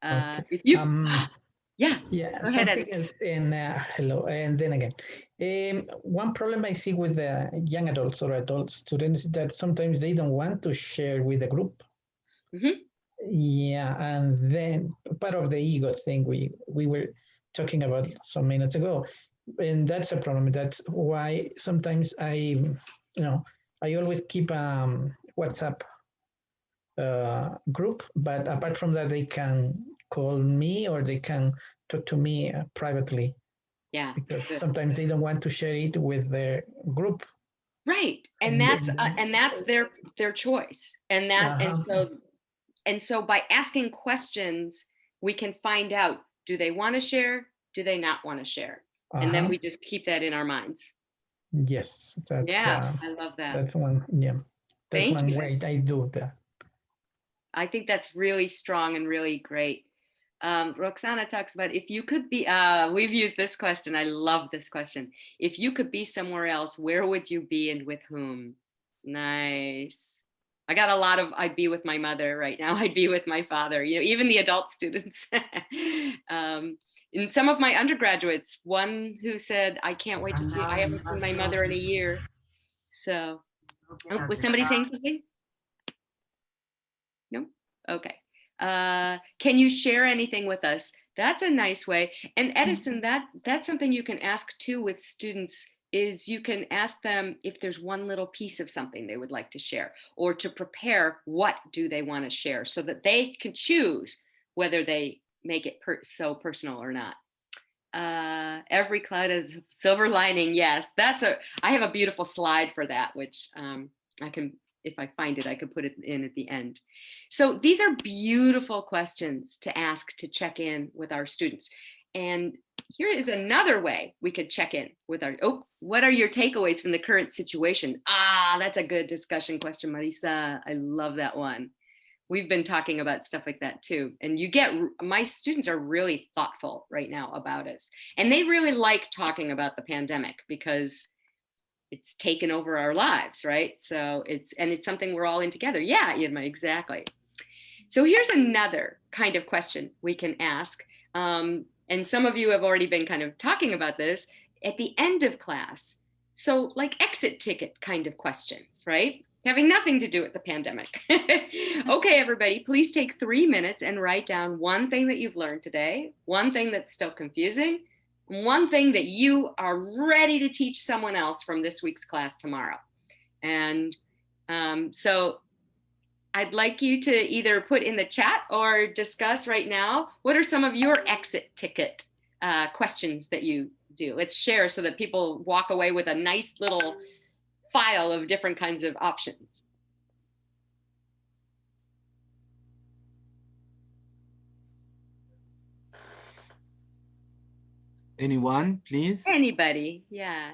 Okay. If you, yeah, go ahead, something else. And hello, and then again, one problem I see with the young adults or adult students is that sometimes they don't want to share with the group. Mm-hmm. Yeah, and then part of the ego thing we were talking about some minutes ago, and that's a problem. That's why sometimes I always keep WhatsApp group, but apart from that, they can call me or they can talk to me privately. Yeah, because sometimes they don't want to share it with their group. Right, and that's their choice, and that and so by asking questions, we can find out, do they want to share? Do they not want to share? And then we just keep that in our minds. Yes, that's I love that. That's one, that's one way I do that. I think that's really strong and really great. Roxana talks about, if you could be, we've used this question. I love this question. If you could be somewhere else, where would you be and with whom? Nice. I got a lot of, I'd be with my mother right now. I'd be with my father, even the adult students. And some of my undergraduates, one who said, I can't wait to see, I haven't seen my mother in a year. So, was somebody saying something? No? Okay. Can you share anything with us? That's a nice way. And Edison, that's something you can ask too with students, is you can ask them if there's one little piece of something they would like to share, or to prepare what do they want to share, so that they can choose whether they make it so personal or not. Every cloud has a silver lining. Yes, I have a beautiful slide for that, which I can, if I find it, I could put it in at the end. So these are beautiful questions to ask to check in with our students. And here is another way we could check in with what are your takeaways from the current situation? That's a good discussion question, Marisa. I love that one. We've been talking about stuff like that too. And my students are really thoughtful right now about us. And they really like talking about the pandemic because it's taken over our lives, right? So it's something we're all in together. Yeah, Irma, exactly. So here's another kind of question we can ask. And some of you have already been kind of talking about this at the end of class. So like exit ticket kind of questions, right? Having nothing to do with the pandemic. Okay, everybody, please take 3 minutes and write down one thing that you've learned today, one thing that's still confusing, one thing that you are ready to teach someone else from this week's class tomorrow. And so I'd like you to either put in the chat or discuss right now, what are some of your exit ticket questions that you do? Let's share so that people walk away with a nice little file of different kinds of options. Anyone, please? Anybody, yeah.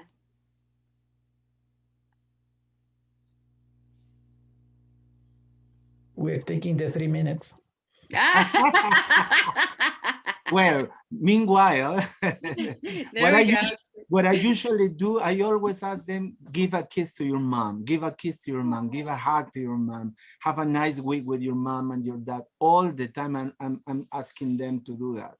We're taking the 3 minutes. Well, meanwhile, what I usually do, I always ask them, give a kiss to your mom, give a kiss to your mom, give a hug to your mom, have a nice week with your mom and your dad. All the time I'm asking them to do that.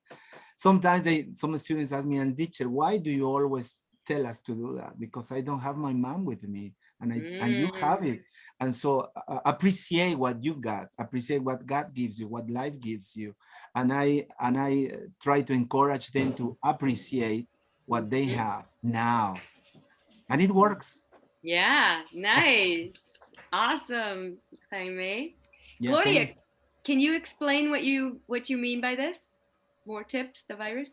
Sometimes some students ask me, and teacher, why do you always tell us to do that because I don't have my mom with me, and you have it. And so appreciate what you got, appreciate what God gives you, what life gives you. And I try to encourage them to appreciate what they have now. And it works. Yeah, nice. Awesome, Jaime. Yeah, Gloria, thanks. can you explain what you mean by this? More tips, the virus?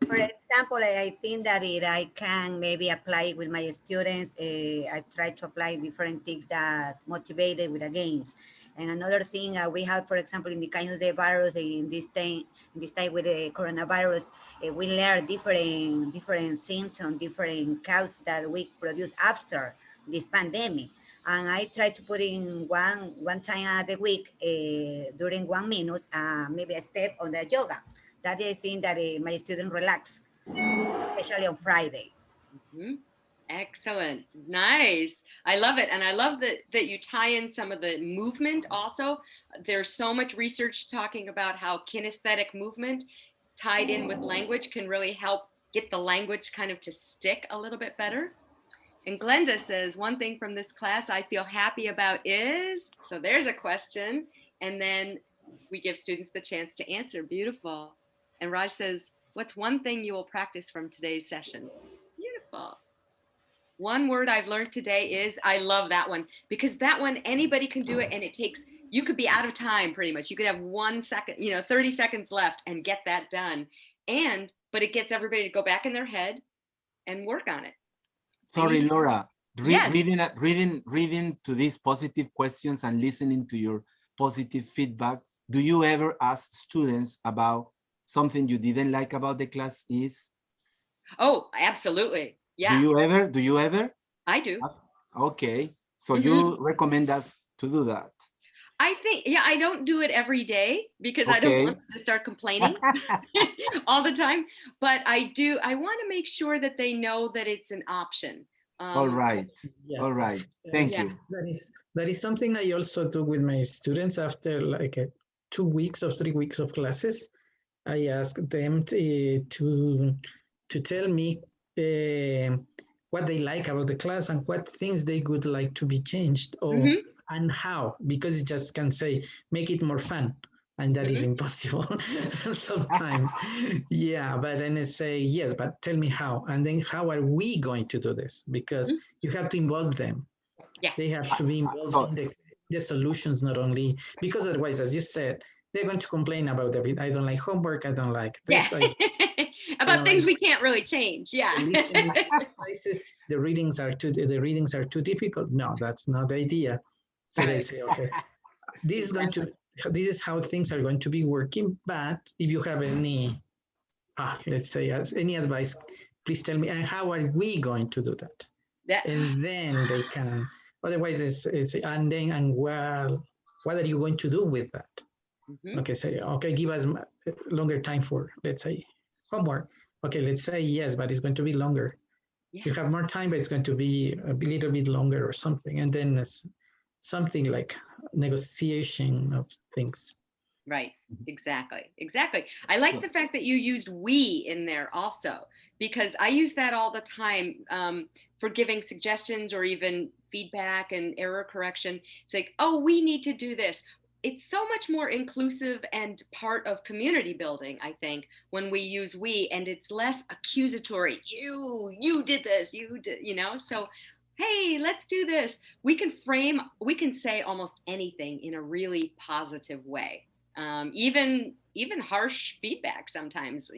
For example, I think that I can maybe apply it with my students. I try to apply different things that motivated with the games. And another thing we have, for example, in the kind of the virus in this time with the coronavirus, we learn different symptoms, different causes that we produce after this pandemic. And I try to put in one time a the week during 1 minute, maybe a step on the yoga. That is the thing that my students relax, especially on Friday. Excellent. Nice. I love it. And I love that you tie in some of the movement also. There's so much research talking about how kinesthetic movement tied in with language can really help get the language kind of to stick a little bit better. And Glenda says, one thing from this class I feel happy about is, so there's a question. And then we give students the chance to answer. Beautiful. And Raj says, what's one thing you will practice from today's session? Beautiful. One word I've learned today is, I love that one, because that one, anybody can do it, and it takes, you could be out of time pretty much. You could have 1 second, 30 seconds left and get that done. But it gets everybody to go back in their head and work on it. Sorry, Laura, Yes. reading to these positive questions and listening to your positive feedback. Do you ever ask students about something you didn't like about the class is? Oh, absolutely. Yeah. Do you ever? I do. Okay. So you recommend us to do that? I think, yeah, I don't do it every day because I don't want them to start complaining all the time. But I want to make sure that they know that it's an option. All right. Yeah. All right. Thank you. That is something I also do with my students after like 2 weeks or 3 weeks of classes. I ask them to tell me what they like about the class and what things they would like to be changed or and how, because it just can say make it more fun, and that is impossible sometimes. Yeah, but then I say yes, but tell me how, and then how are we going to do this? Because you have to involve them. Yeah, they have to be involved in the solutions, not only because otherwise, as you said, they're going to complain about everything. I don't like homework. I don't like this. About things we can't really change. Yeah. The readings are too difficult. No, that's not the idea. So they say, okay, this is how things are going to be working. But if you have any, let's say, any advice, please tell me. And how are we going to do that? And then they can. Otherwise, well, what are you going to do with that? Okay, say, okay, give us longer time for, let's say, homework. Okay, let's say yes, but it's going to be longer. Yeah. You have more time, but it's going to be a little bit longer or something. And then it's something like negotiation of things. Right, exactly. I like the fact that you used we in there also, because I use that all the time for giving suggestions or even feedback and error correction. It's like, oh, we need to do this. It's so much more inclusive and part of community building, I think, when we use we, and it's less accusatory. You did this, you did, so hey, let's do this. We can say almost anything in a really positive way. Even harsh feedback sometimes,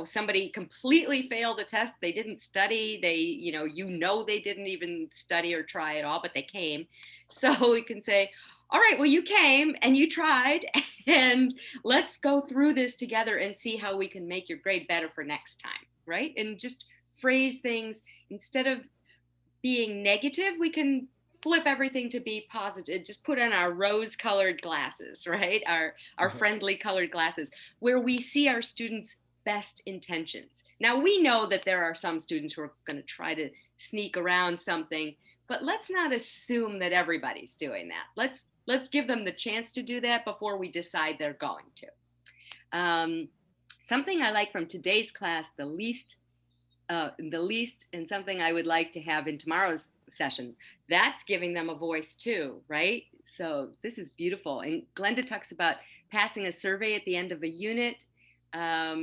somebody completely failed a test. They didn't study. They didn't even study or try at all, but they came. So we can say, all right, well, you came and you tried, and let's go through this together and see how we can make your grade better for next time, right? And just phrase things instead of being negative, we can flip everything to be positive. Just put on our rose-colored glasses, right? Our friendly colored glasses, where we see our students' best intentions. Now, we know that there are some students who are going to try to sneak around something, but let's not assume that everybody's doing that. Let's give them the chance to do that before we decide they're going to. something I like from today's class, the least, and something I would like to have in tomorrow's session. That's giving them a voice too, right? So this is beautiful. And Glenda talks about passing a survey at the end of a unit. I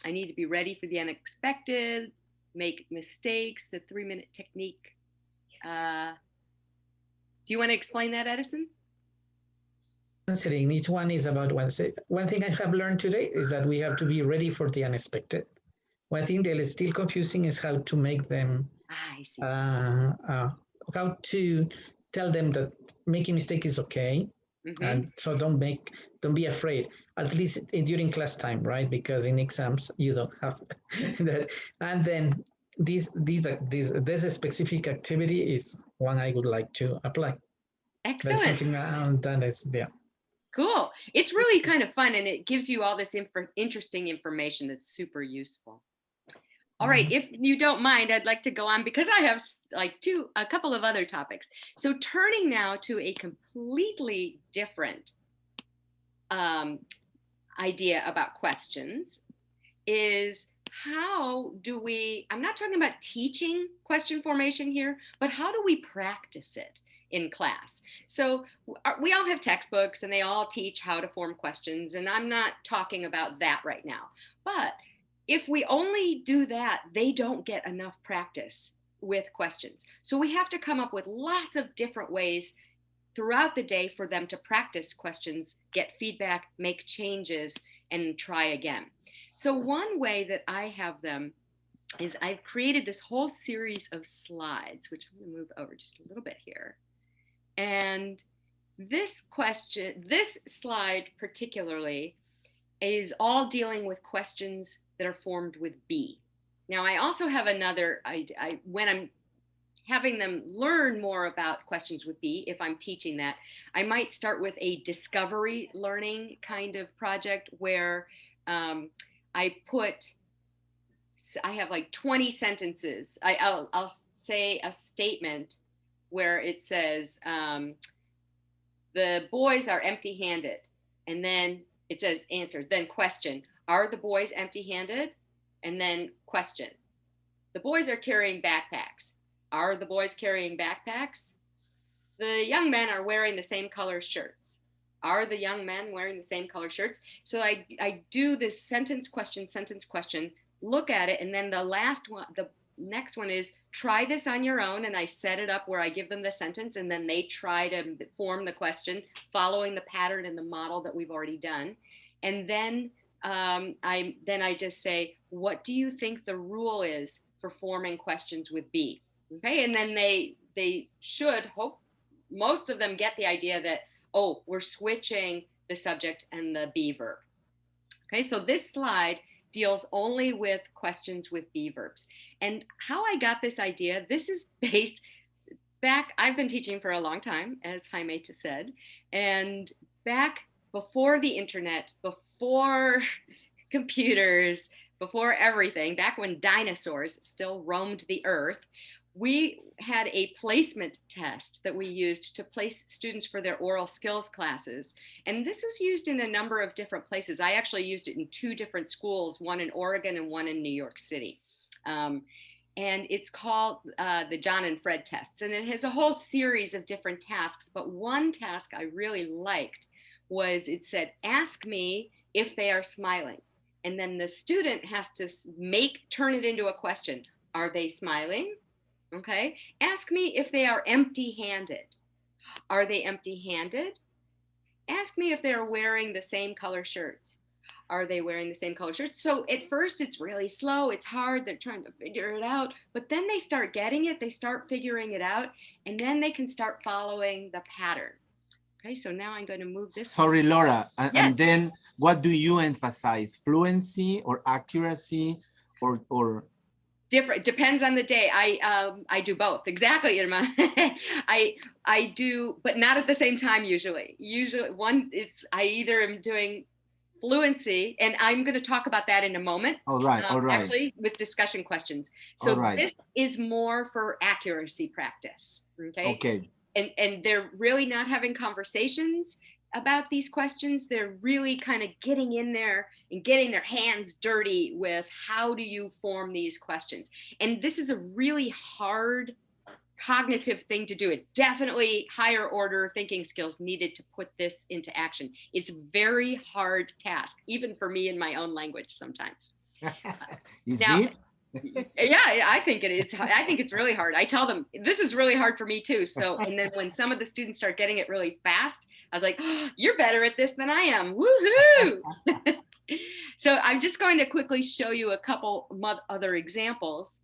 need to be ready for the unexpected, make mistakes, the 3-minute technique. Do you want to explain that, Edison? Answering each one is about one. One thing I have learned today is that we have to be ready for the unexpected. One thing that is still confusing is how to make them, I see. how to tell them that making mistake is okay. And so don't be afraid, at least during class time, right? Because in exams you don't have that. And then this specific activity is one I would like to apply. Excellent. That's something that is there. Cool. It's really kind of fun, and it gives you all this interesting information that's super useful. All right, if you don't mind, I'd like to go on because I have like a couple of other topics. So turning now to a completely different idea about questions is how do we, I'm not talking about teaching question formation here, but how do we practice it in class? So we all have textbooks and they all teach how to form questions, and I'm not talking about that right now. But if we only do that, they don't get enough practice with questions. So we have to come up with lots of different ways throughout the day for them to practice questions, get feedback, make changes, and try again. So one way that I have them is I've created this whole series of slides, which I'm going to move over just a little bit here. And this slide particularly is all dealing with questions that are formed with B. Now, I also have another, when I'm having them learn more about questions with B, if I'm teaching that, I might start with a discovery learning kind of project where I have like 20 sentences. I'll say a statement where it says, the boys are empty-handed. And then it says answer, then question, are the boys empty-handed? And then question, the boys are carrying backpacks. Are the boys carrying backpacks? The young men are wearing the same color shirts. Are the young men wearing the same color shirts? So I do this sentence, question, look at it, and then the next one is try this on your own, and I set it up where I give them the sentence, and then they try to form the question following the pattern and the model that we've already done. And then I just say, what do you think the rule is for forming questions with B? Okay, and then they should hope, most of them get the idea that, oh, we're switching the subject and the be verb. Okay, so this slide deals only with questions with be verbs. And how I got this idea, this is based back, I've been teaching for a long time, as Jaime said, and back before the internet, before computers, before everything, back when dinosaurs still roamed the earth, we had a placement test that we used to place students for their oral skills classes. And this was used in a number of different places. I actually used it in 2 different schools, one in Oregon and one in New York City. And it's called the John and Fred tests. And it has a whole series of different tasks, but one task I really liked was it said, ask me if they are smiling. And then the student has to turn it into a question. Are they smiling? Okay. Ask me if they are empty-handed. Are they empty-handed? Ask me if they're wearing the same color shirts. Are they wearing the same color shirts? So at first it's really slow. It's hard. They're trying to figure it out. But then they start getting it. They start figuring it out. And then they can start following the pattern. Okay, so now I'm going to move this. Sorry, Laura. Yes. And then what do you emphasize? Fluency or accuracy or? Different, depends on the day. I do both. Exactly, Irma. I do, but not at the same time usually. Usually I either am doing fluency, and I'm going to talk about that in a moment. All right. Actually, with discussion questions. So this is more for accuracy practice. Okay. Okay. And they're really not having conversations. about these questions. They're really kind of getting in there and getting their hands dirty with how do you form these questions. And this is a really hard cognitive thing to do. It definitely higher order thinking skills needed to put this into action. It's a very hard task, even for me in my own language sometimes. Is now, it? Yeah, I think it's really hard. I tell them this is really hard for me too. So, and then when some of the students start getting it really fast, I was like, oh, you're better at this than I am. Woohoo! So I'm just going to quickly show you a couple other examples.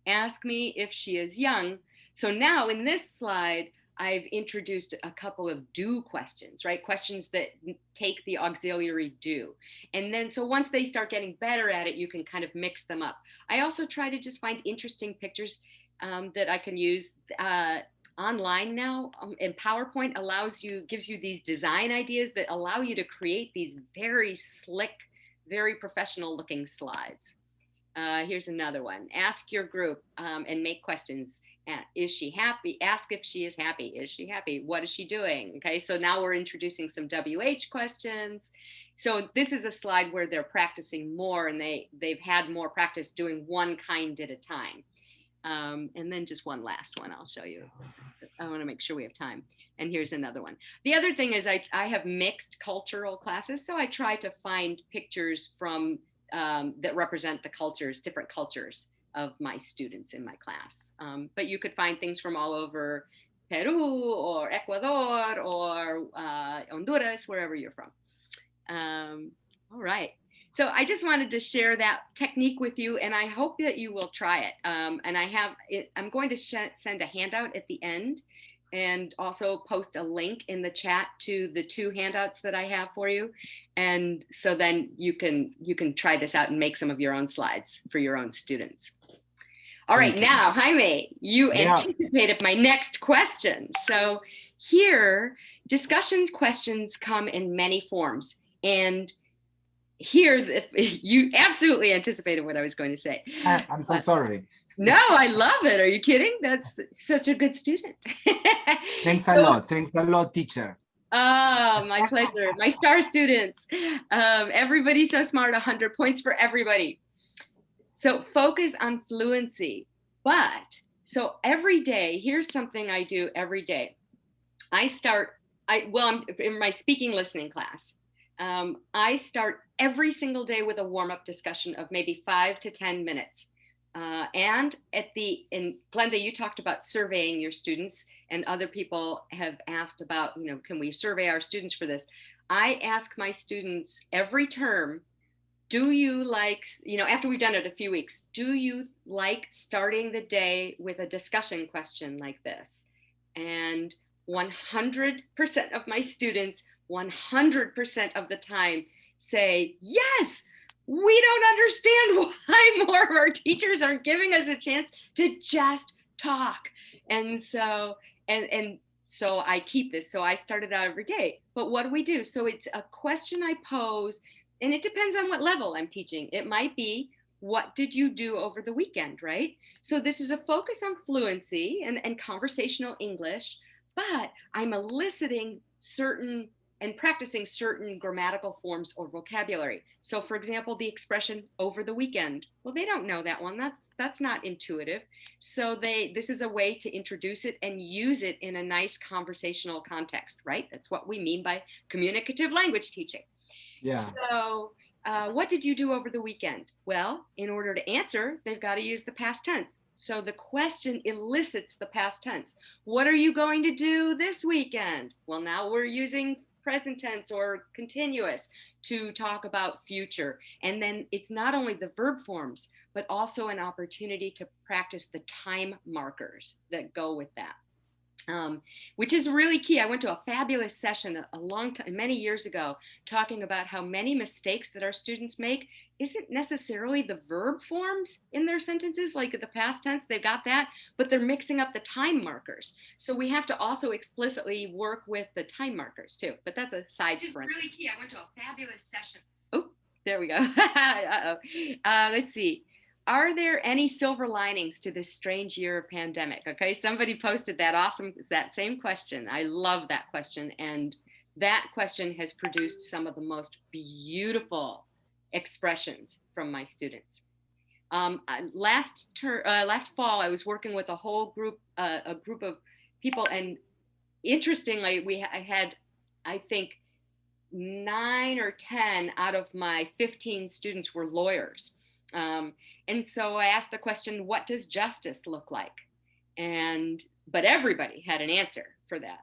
Ask me if she is young. So now in this slide, I've introduced a couple of do questions, right? Questions that take the auxiliary do. And then, so once they start getting better at it, you can kind of mix them up. I also try to just find interesting pictures that I can use online now. And PowerPoint gives you these design ideas that allow you to create these very slick, very professional looking slides. Here's another one. Ask your group and make questions. Is she happy? Ask if she is happy. Is she happy? What is she doing? Okay, so now we're introducing some WH questions. So this is a slide where they're practicing more and they've had more practice doing one kind at a time. And then just one last one I'll show you. I want to make sure we have time. And here's another one. The other thing is I have mixed cultural classes. So I try to find pictures from that represent the cultures, different cultures of my students in my class. But you could find things from all over Peru or Ecuador or Honduras, wherever you're from. All right. So I just wanted to share that technique with you, and I hope that you will try it. And I'm going to send a handout at the end and also post a link in the chat to the 2 handouts that I have for you. And so then you can try this out and make some of your own slides for your own students. All right, now, Jaime, you anticipated my next question. So here, discussion questions come in many forms. And here, you absolutely anticipated what I was going to say. I'm so sorry. No, I love it. Are you kidding? That's such a good student. Thanks a lot. Thanks a lot, teacher. Oh, my pleasure. My star students. Everybody's so smart, 100 points for everybody. So focus on fluency. But so every day, here's something I do every day. I'm in my speaking listening class. I start every single day with a warm-up discussion of maybe 5 to 10 minutes. And Glenda, you talked about surveying your students, and other people have asked about, can we survey our students for this? I ask my students every term, do you like, after we've done it a few weeks, do you like starting the day with a discussion question like this? And 100% of my students, 100% of the time say, yes, we don't understand why more of our teachers aren't giving us a chance to just talk. And so I keep this. So I start it out every day. But what do? So it's a question I pose, and it depends on what level I'm teaching. It might be, what did you do over the weekend, right? So this is a focus on fluency and conversational English, but I'm eliciting certain and practicing certain grammatical forms or vocabulary. So for example, the expression over the weekend, well, they don't know that one. That's not intuitive. So this is a way to introduce it and use it in a nice conversational context, right? That's what we mean by communicative language teaching. Yeah. So what did you do over the weekend? Well, in order to answer, they've got to use the past tense. So the question elicits the past tense. What are you going to do this weekend? Well, now we're using present tense or continuous to talk about future. And then it's not only the verb forms, but also an opportunity to practice the time markers that go with that. Which is really key. I went to a fabulous session a long time, many years ago, talking about how many mistakes that our students make isn't necessarily the verb forms in their sentences, like the past tense, they've got that, but they're mixing up the time markers. So we have to also explicitly work with the time markers too, but that's a side front. It's really key. I went to a fabulous session. Oh, there we go. Let's see. Are there any silver linings to this strange year of pandemic? Okay, somebody posted that that same question. I love that question. And that question has produced some of the most beautiful expressions from my students. Last fall, I was working with a whole group, a group of people, and interestingly, I had, I think, 9 or 10 out of my 15 students were lawyers. And so I asked the question, what does justice look like? But everybody had an answer for that.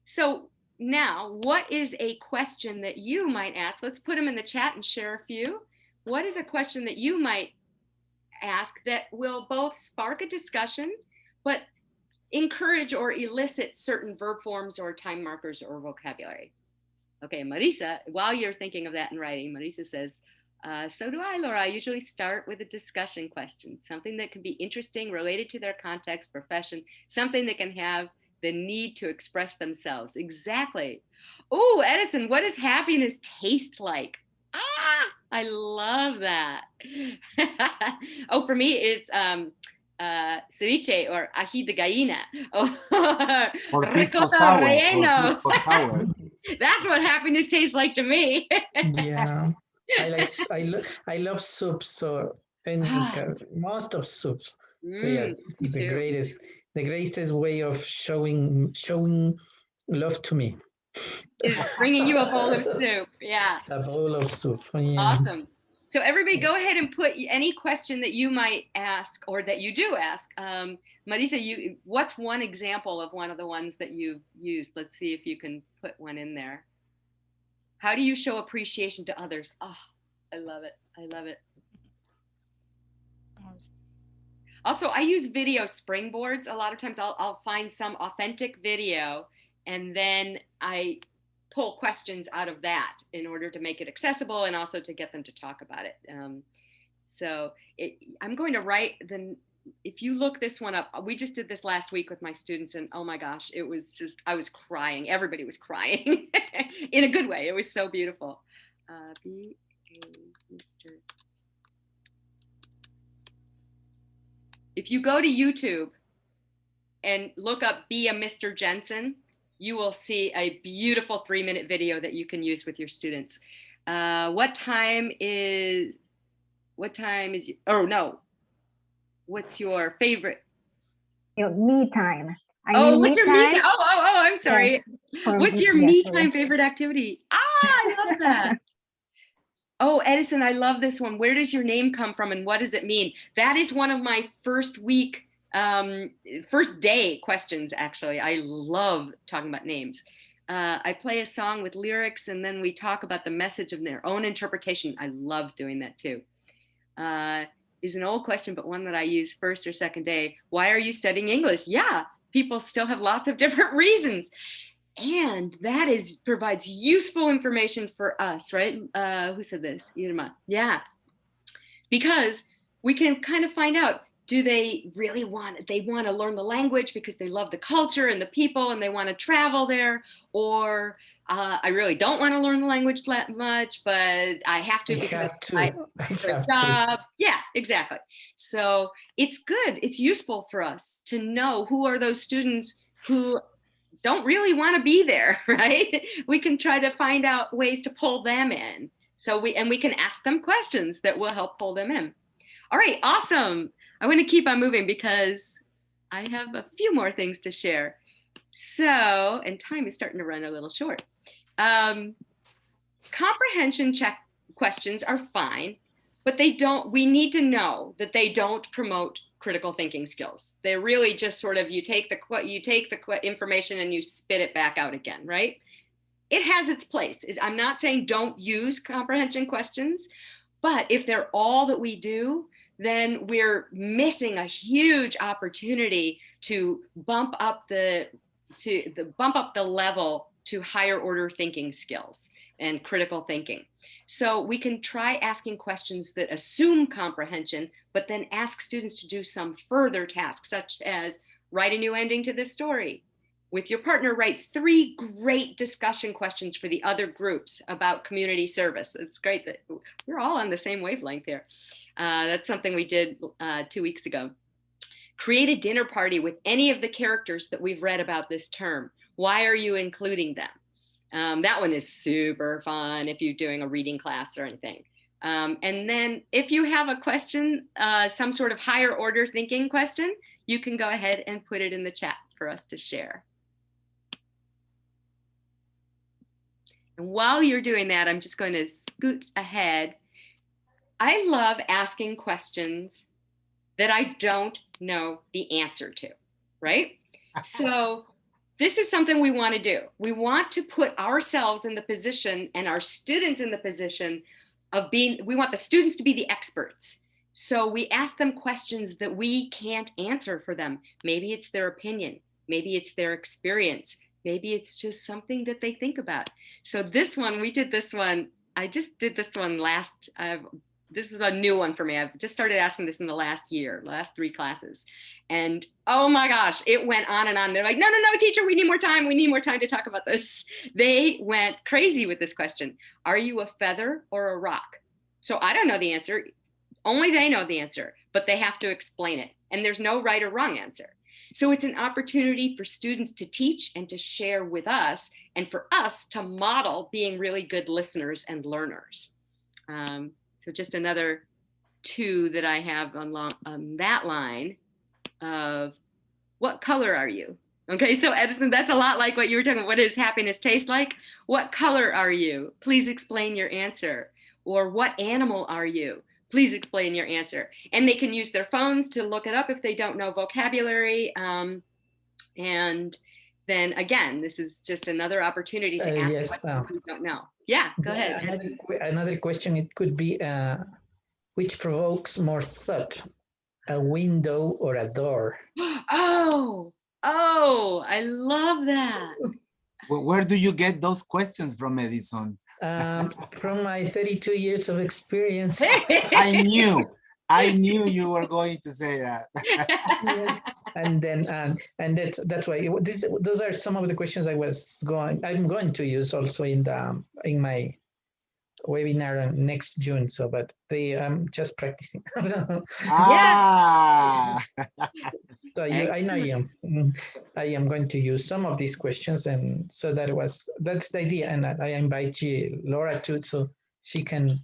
So now, what is a question that you might ask? Let's put them in the chat and share a few. What is a question that you might ask that will both spark a discussion, but encourage or elicit certain verb forms or time markers or vocabulary? Okay, Marisa, while you're thinking of that in writing, Marisa says, so do I, Laura. I usually start with a discussion question, something that can be interesting, related to their context, profession, something that can have the need to express themselves. Exactly. Oh, Edison, what does happiness taste like? Ah, I love that. Oh, for me, it's ceviche or ají de gallina. Or pisco sour. Or pisco sour. That's what happiness tastes like to me. Yeah, I love soups. So most of soups, they are the greatest way of showing love to me. Is bringing you a bowl of soup. Yeah. A bowl of soup. Yeah. Awesome. So everybody go ahead and put any question that you might ask or that you do ask. Marisa, what's one example of one of the ones that you've used? Let's see if you can put one in there. How do you show appreciation to others? Oh, I love it. I love it. Also, I use video springboards. A lot of times I'll find some authentic video and then I pull questions out of that in order to make it accessible and also to get them to talk about it. I'm going to write if you look this one up, we just did this last week with my students and oh my gosh, it was just, I was crying. Everybody was crying in a good way. It was so beautiful. Be a Mr. If you go to YouTube and look up Be a Mr. Jensen, you will see a beautiful 3-minute video that you can use with your students. What time is, oh no, what's your favorite? Your me time. What's your me time? Oh, I'm sorry. Yes. What's your me time favorite activity? I love that. Oh, Edison, I love this one. Where does your name come from and what does it mean? That is one of my first day questions, actually. I love talking about names. I play a song with lyrics and then we talk about the message of their own interpretation. I love doing that too. Is an old question, but one that I use first or second day. Why are you studying English? Yeah, people still have lots of different reasons. And that provides useful information for us, right? Who said this? Irma. Yeah. Because we can kind of find out, do they really want to learn the language because they love the culture and the people and they want to travel there? Or I really don't want to learn the language that much, but I have to because I have a job. Yeah, exactly. So it's good. It's useful for us to know who are those students who don't really want to be there, right? We can try to find out ways to pull them in. So we can ask them questions that will help pull them in. All right, awesome. I want to keep on moving because I have a few more things to share. So, and time is starting to run a little short. Comprehension check questions are fine, but we need to know that they don't promote critical thinking skills. They're really just sort of, you take the information and you spit it back out again, right? It has its place. I'm not saying don't use comprehension questions, but if they're all that we do, then we're missing a huge opportunity to bump up the level to higher order thinking skills and critical thinking. So we can try asking questions that assume comprehension, but then ask students to do some further tasks, such as write a new ending to this story. With your partner, write 3 great discussion questions for the other groups about community service. It's great that we're all on the same wavelength here. That's something we did 2 weeks ago. Create a dinner party with any of the characters that we've read about this term. Why are you including them? That one is super fun if you're doing a reading class or anything. And then if you have a question, some sort of higher order thinking question, you can go ahead and put it in the chat for us to share. And while you're doing that, I'm just going to scoot ahead. I love asking questions that I don't know the answer to, right? So this is something we want to do. We want to put ourselves in the position and our students in the position of being, we want the students to be the experts. So we ask them questions that we can't answer for them. Maybe it's their opinion. Maybe it's their experience. Maybe it's just something that they think about. So this one, we did this one. I just did this one last, this is a new one for me. I've just started asking this in the last year, last 3 classes. And oh my gosh, it went on and on. They're like, no, teacher, we need more time. We need more time to talk about this. They went crazy with this question. Are you a feather or a rock? So I don't know the answer. Only they know the answer, but they have to explain it. And there's no right or wrong answer. So it's an opportunity for students to teach and to share with us, and for us to model being really good listeners and learners. So just another 2 that I have on that line of what color are you? Okay, so Edison, that's a lot like what you were talking about. What does happiness taste like? What color are you? Please explain your answer. Or what animal are you? Please explain your answer. And they can use their phones to look it up if they don't know vocabulary. And then again, this is just another opportunity to ask questions we don't know. Yeah, go ahead. Another question, it could be, which provokes more thought, a window or a door? Oh, I love that. Well, where do you get those questions from, Edison? From my 32 years of experience. I knew you were going to say that. Yes. And then and that's why those are some of the questions I'm going to use also in my webinar next June. So, but I'm just practicing. Ah. So I know you. I am going to use some of these questions, and so that's the idea. And I invite you, Laura, too, so she can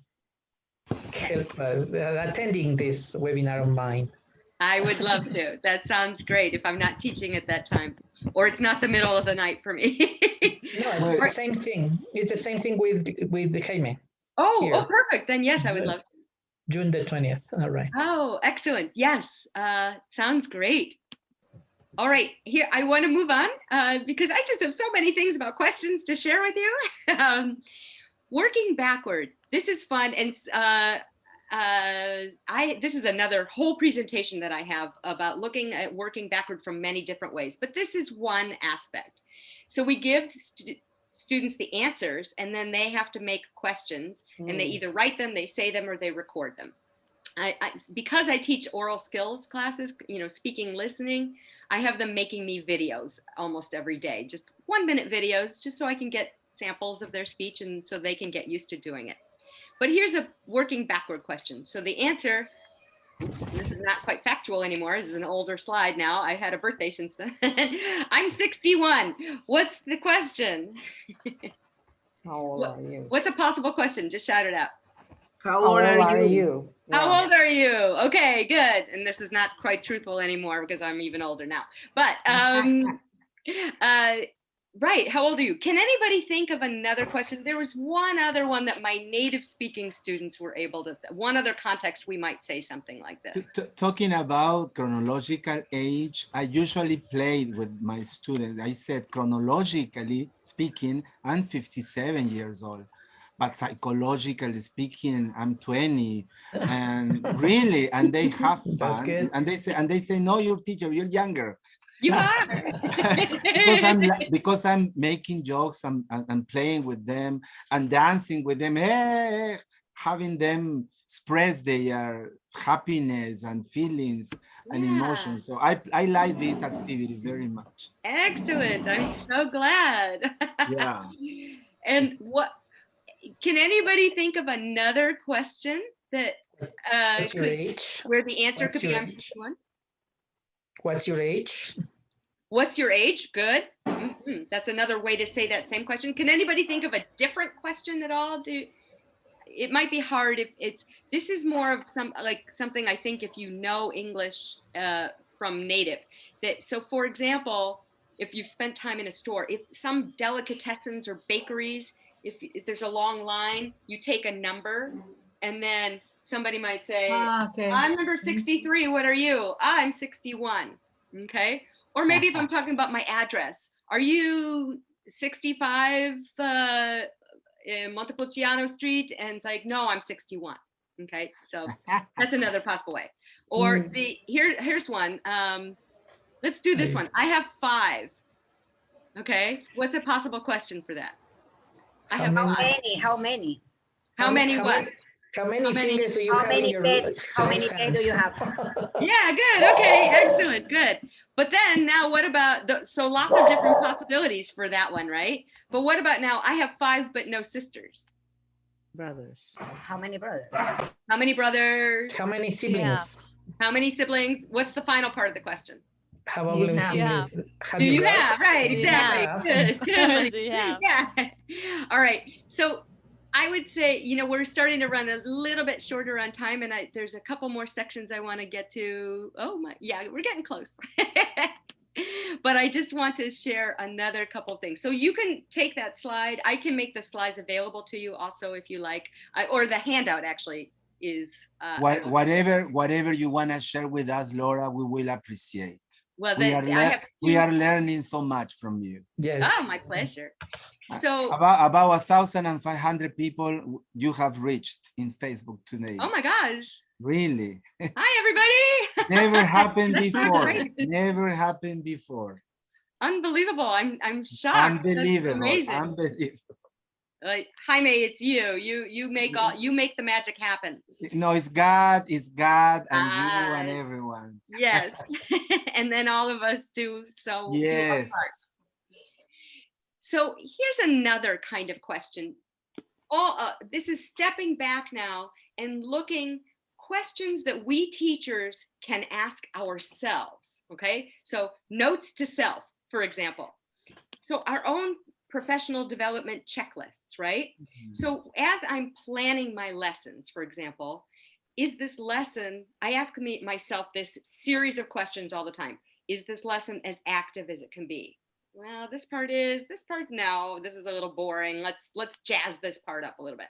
help attending this webinar of mine. I would love to. That sounds great if I'm not teaching at that time, or it's not the middle of the night for me. No, it's the same thing. It's the same thing with Jaime. Oh, perfect. Then yes, I would love to. June the 20th. All right. Oh, excellent. Yes, sounds great. All right, here I want to move on because I just have so many things about questions to share with you. Working backward. This is fun, and this is another whole presentation that I have about looking at working backward from many different ways, but this is one aspect. So we give students the answers, and then they have to make questions, and they either write them, they say them, or they record them. Because I teach oral skills classes, speaking, listening, I have them making me videos almost every day, just 1-minute videos, just so I can get samples of their speech and so they can get used to doing it. But here's a working backward question. So the answer, this is not quite factual anymore. This is an older slide now. I had a birthday since then. I'm 61. What's the question? How old are you? What's a possible question? Just shout it out. How old are you? How old are you? Okay, good. And this is not quite truthful anymore because I'm even older now. But right, how old are you? Can anybody think of another question? There was one other one that my native speaking students were able to, one other context we might say something like this. Talking about chronological age, I usually played with my students. I said, chronologically speaking, I'm 57 years old. But psychologically speaking, I'm 20, and really, and they have fun. And they say, no, you're teacher, you're younger. You are. because I'm making jokes, I'm playing with them and dancing with them, hey, having them express their happiness and feelings and emotions. So I like this activity very much. Excellent. I'm so glad. Yeah. And what? Can anybody think of another question that your age? Where the answer could be I'm 61? What's your age? What's your age? Good. That's another way to say that same question. Can anybody think of a different question at all? It might be hard if this is more of something I think if you know English from native. So for example, if you've spent time in a store, if some delicatessens or bakeries, if there's a long line, you take a number and then somebody might say, Okay. I'm number 63, what are you? I'm 61, okay? Or maybe if I'm talking about my address, are you 65 in Montepulciano Street? And it's like, no, I'm 61, okay? So that's another possible way. Or here's one, let's do this one. I have 5, okay? What's a possible question for that? I have 5. How many? How many what? How many fingers do you have in your How many pets do you have? Yeah, good. Okay, excellent, good. But then now what about, so lots of different possibilities for that one, right? But what about now, I have 5 but no sisters. Brothers. How many brothers? How many brothers? How many siblings? How many siblings? What's the final part of the question? How many siblings do you have? Right, exactly. Good, good. Yeah. All right. So I would say, we're starting to run a little bit shorter on time, and there's a couple more sections I want to get to. We're getting close. But I just want to share another couple of things. So you can take that slide. I can make the slides available to you also if you like, or the handout actually is. Whatever you want to share with us, Laura, we will appreciate. Well, we are learning so much from you. Yes. Oh, my pleasure. So about 1,500 people you have reached in Facebook today. Oh my gosh. Really? Hi, everybody. Never happened before. Never happened before. Unbelievable. I'm shocked. Unbelievable. Unbelievable. Like, Jaime, it's you. You make the magic happen. No, it's God, and you and everyone. Yes. And then all of us do so. Yes. Do our part. So here's another kind of question. This is stepping back now and looking questions that we teachers can ask ourselves, okay? So notes to self, for example. So our own professional development checklists, right? So as I'm planning my lessons, for example, is this lesson, I ask myself this series of questions all the time. Is this lesson as active as it can be? Well, this part no, this is a little boring. Let's jazz this part up a little bit.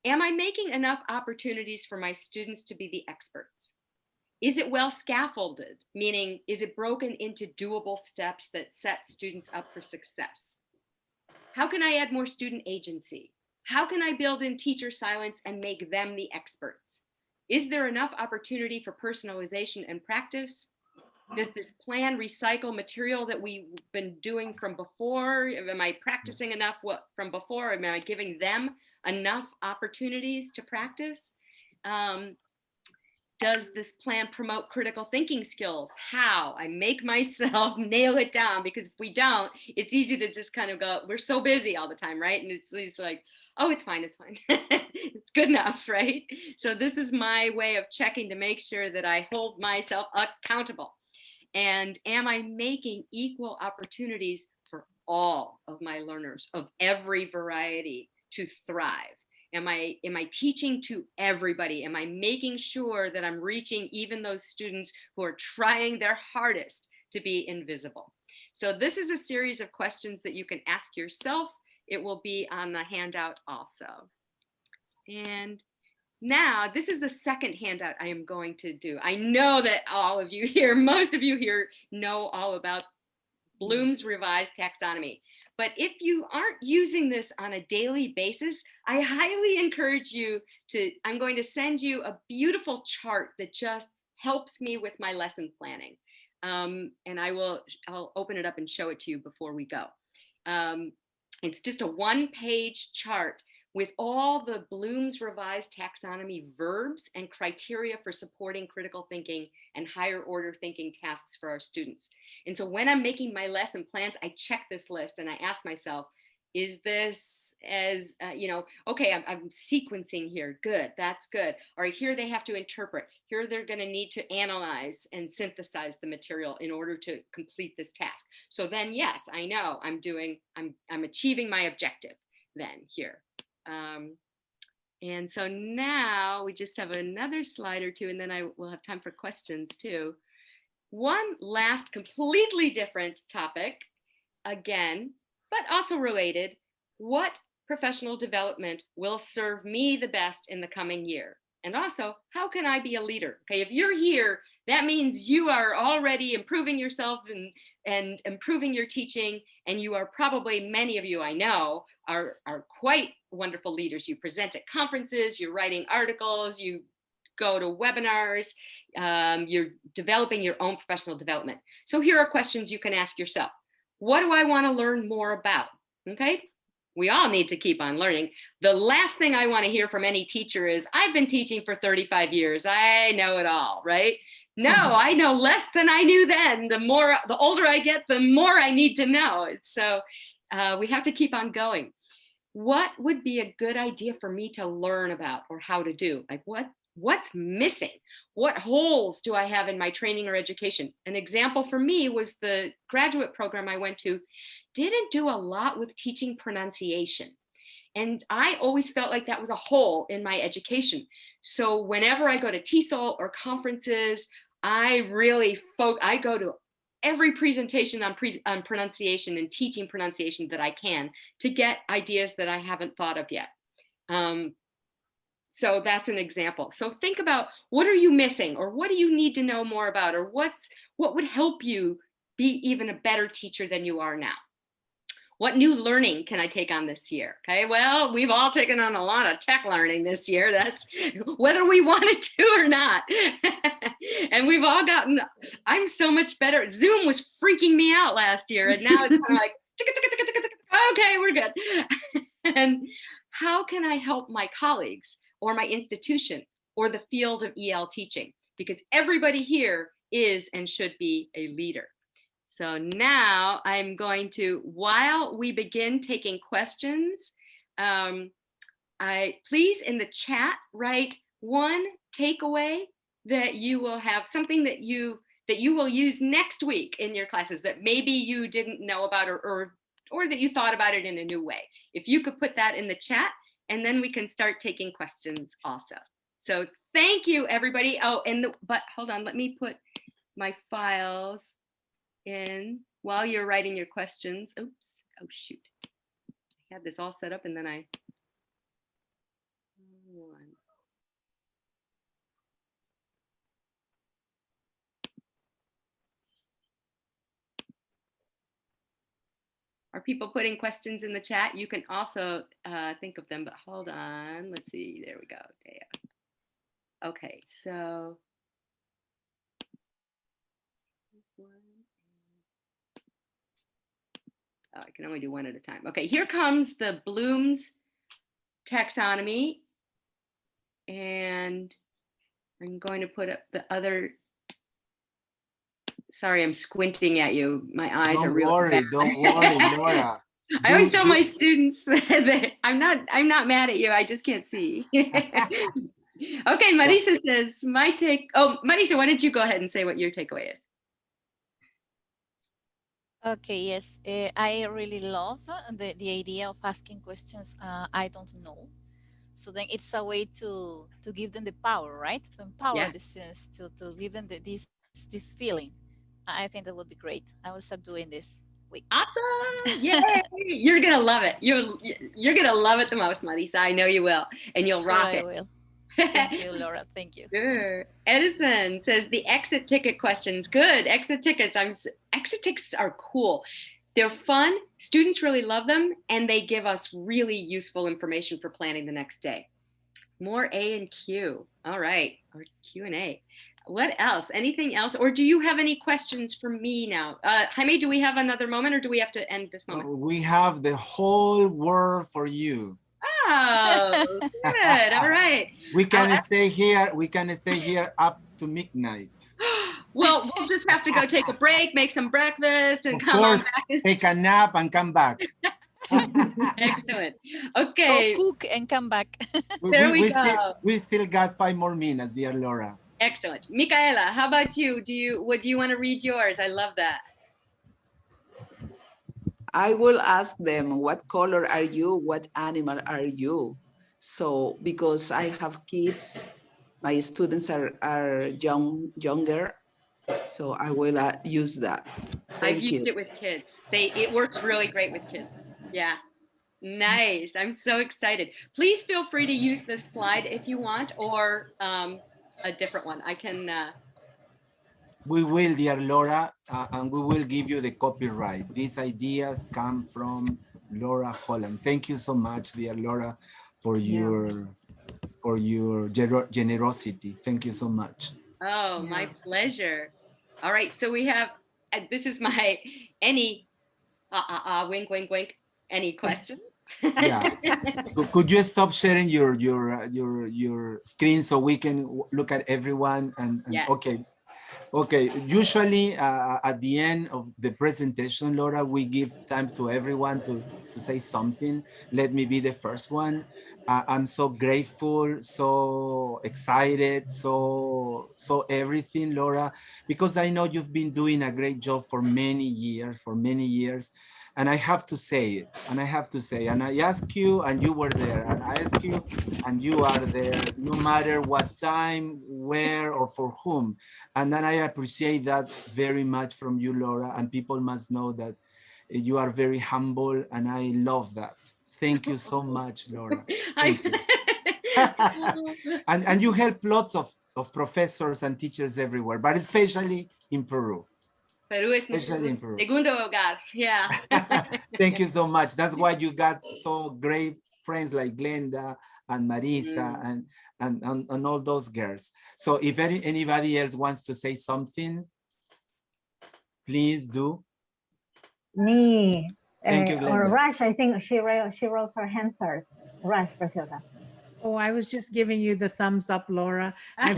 Am I making enough opportunities for my students to be the experts? Is it well scaffolded? Meaning, is it broken into doable steps that set students up for success? How can I add more student agency? How can I build in teacher silence and make them the experts? Is there enough opportunity for personalization and practice? Does this plan recycle material that we've been doing from before? Am I practicing enough from before? Am I giving them enough opportunities to practice? Does this plan promote critical thinking skills? How? I make myself nail it down, because if we don't, it's easy to just kind of go, we're so busy all the time, right? And it's like, oh, it's fine, it's fine. It's good enough, right? So this is my way of checking to make sure that I hold myself accountable. And am I making equal opportunities for all of my learners of every variety to thrive? Am I teaching to everybody? Am I making sure that I'm reaching even those students who are trying their hardest to be invisible? So this is a series of questions that you can ask yourself. It will be on the handout also. And now, this is the second handout I am going to do. I know that all of you here, most of you here know all about Bloom's Revised Taxonomy. But if you aren't using this on a daily basis, I highly encourage you to, I'm going to send you a beautiful chart that just helps me with my lesson planning. And I'll open it up and show it to you before we go. It's just a one-page chart with all the Bloom's Revised Taxonomy verbs and criteria for supporting critical thinking and higher order thinking tasks for our students. And so when I'm making my lesson plans, I check this list and I ask myself, Is this as, you know, okay, I'm sequencing here. Good, that's good. All right, here they have to interpret. Here they're going to need to analyze and synthesize the material in order to complete this task. So then, yes, I know I'm achieving my objective then here. And so now we just have another slide or two, and then I will have time for questions too. One last completely different topic, again, but also related. What professional development will serve me the best in the coming year? And also, how can I be a leader? Okay, if you're here, that means you are already improving yourself and improving your teaching, and you are probably, many of you I know, are quite wonderful leaders. You present at conferences, you're writing articles, you go to webinars, you're developing your own professional development. So here are questions you can ask yourself. What do I want to learn more about? Okay, we all need to keep on learning. The last thing I want to hear from any teacher is, I've been teaching for 35 years. I know it all, right? No, I know less than I knew then. The older I get, the more I need to know. So we have to keep on going. What would be a good idea for me to learn about or how to do? Like what's missing? What holes do I have in my training or education? An example for me was the graduate program I went to didn't do a lot with teaching pronunciation. And I always felt like that was a hole in my education. So whenever I go to TESOL or conferences, I go to every presentation on pronunciation and teaching pronunciation that I can to get ideas that I haven't thought of yet. So that's an example. So think about, what are you missing, or what do you need to know more about, or what would help you be even a better teacher than you are now? What new learning can I take on this year? Okay, well, we've all taken on a lot of tech learning this year. That's whether we wanted to or not. And we've all gotten, I'm so much better. Zoom was freaking me out last year, and now it's kind of like, okay, we're good. And how can I help my colleagues or my institution or the field of EL teaching? Because everybody here is and should be a leader. So now I'm going to, while we begin taking questions, please in the chat write one takeaway that you will have, something that you will use next week in your classes that maybe you didn't know about, or that you thought about it in a new way. If you could put that in the chat, and then we can start taking questions also. So thank you, everybody. Oh, but hold on, let me put my files in while you're writing your questions. Oops, oh shoot. I had this all set up and then Are people putting questions in the chat? You can also think of them, but hold on. Let's see. There we go. There. Okay, so. Oh, I can only do one at a time. Okay, here comes the Bloom's taxonomy. And I'm going to put up the other. Sorry, I'm squinting at you. My eyes are really bad. Don't worry, Laura. I always tell my students that I'm not mad at you. I just can't see. Okay, Marisa says, Marisa, why don't you go ahead and say what your takeaway is? Okay, yes, I really love the idea of asking questions I don't know. So then it's a way to give them the power, right? To empower the students, to give them this feeling. I think that would be great. I will start doing this week. Awesome! Yay! You're gonna love it. You're gonna love it the most, Marisa. I know you will, and you'll rock it. I will. Thank you, Laura. Thank you. Sure. Edison says the exit ticket questions. Good. Exit tickets. Exit tickets are cool. They're fun. Students really love them, and they give us really useful information for planning the next day. More A and Q. All right. Or Q&A. What else? Anything else? Or do you have any questions for me now? Jaime, do we have another moment, or do we have to end this moment? We have the whole world for you. Oh, good. All right. We can stay here. We can stay here up to midnight. Well, we'll just have to go take a break, make some breakfast, and come on back. Take a nap and come back. Excellent. Okay. Go cook and come back. There we go. We still got 5 more minutes, dear Laura. Excellent. Micaela, how about you? Do you want to read yours? I love that. I will ask them, what color are you? What animal are you? So because I have kids, my students are younger, so I will use that. I've used it with kids. It works really great with kids. Yeah. Nice. I'm so excited. Please feel free to use this slide if you want, or a different one. I can. We will, dear Laura, and we will give you the copyright. These ideas come from Laura Holland. Thank you so much, dear Laura, for your generosity. Thank you so much. Oh, my pleasure. All right, so we have, this is my, any, wink, wink, wink, any questions? Yeah. Could you stop sharing your screen so we can look at everyone? And yes. Okay. Usually at the end of the presentation, Laura, we give time to everyone to say something. Let me be the first one. I'm so grateful, so excited, so everything, Laura, because I know you've been doing a great job for many years. And I have to say it, and I ask you, and you were there, and I ask you, and you are there, no matter what time, where, or for whom. And then I appreciate that very much from you, Laura, and people must know that you are very humble, and I love that. Thank you so much, Laura. Thank you. and you help lots of professors and teachers everywhere, but especially in Peru. Peru is mi segundo hogar. Yeah. Thank you so much. That's why you got so great friends like Glenda and Marisa and all those girls. So if anybody else wants to say something, please do. Me. Thank you, Glenda. Or Rush, I think she rose her hand first. Rush, Preciosa. Oh, I was just giving you the thumbs up, Laura. I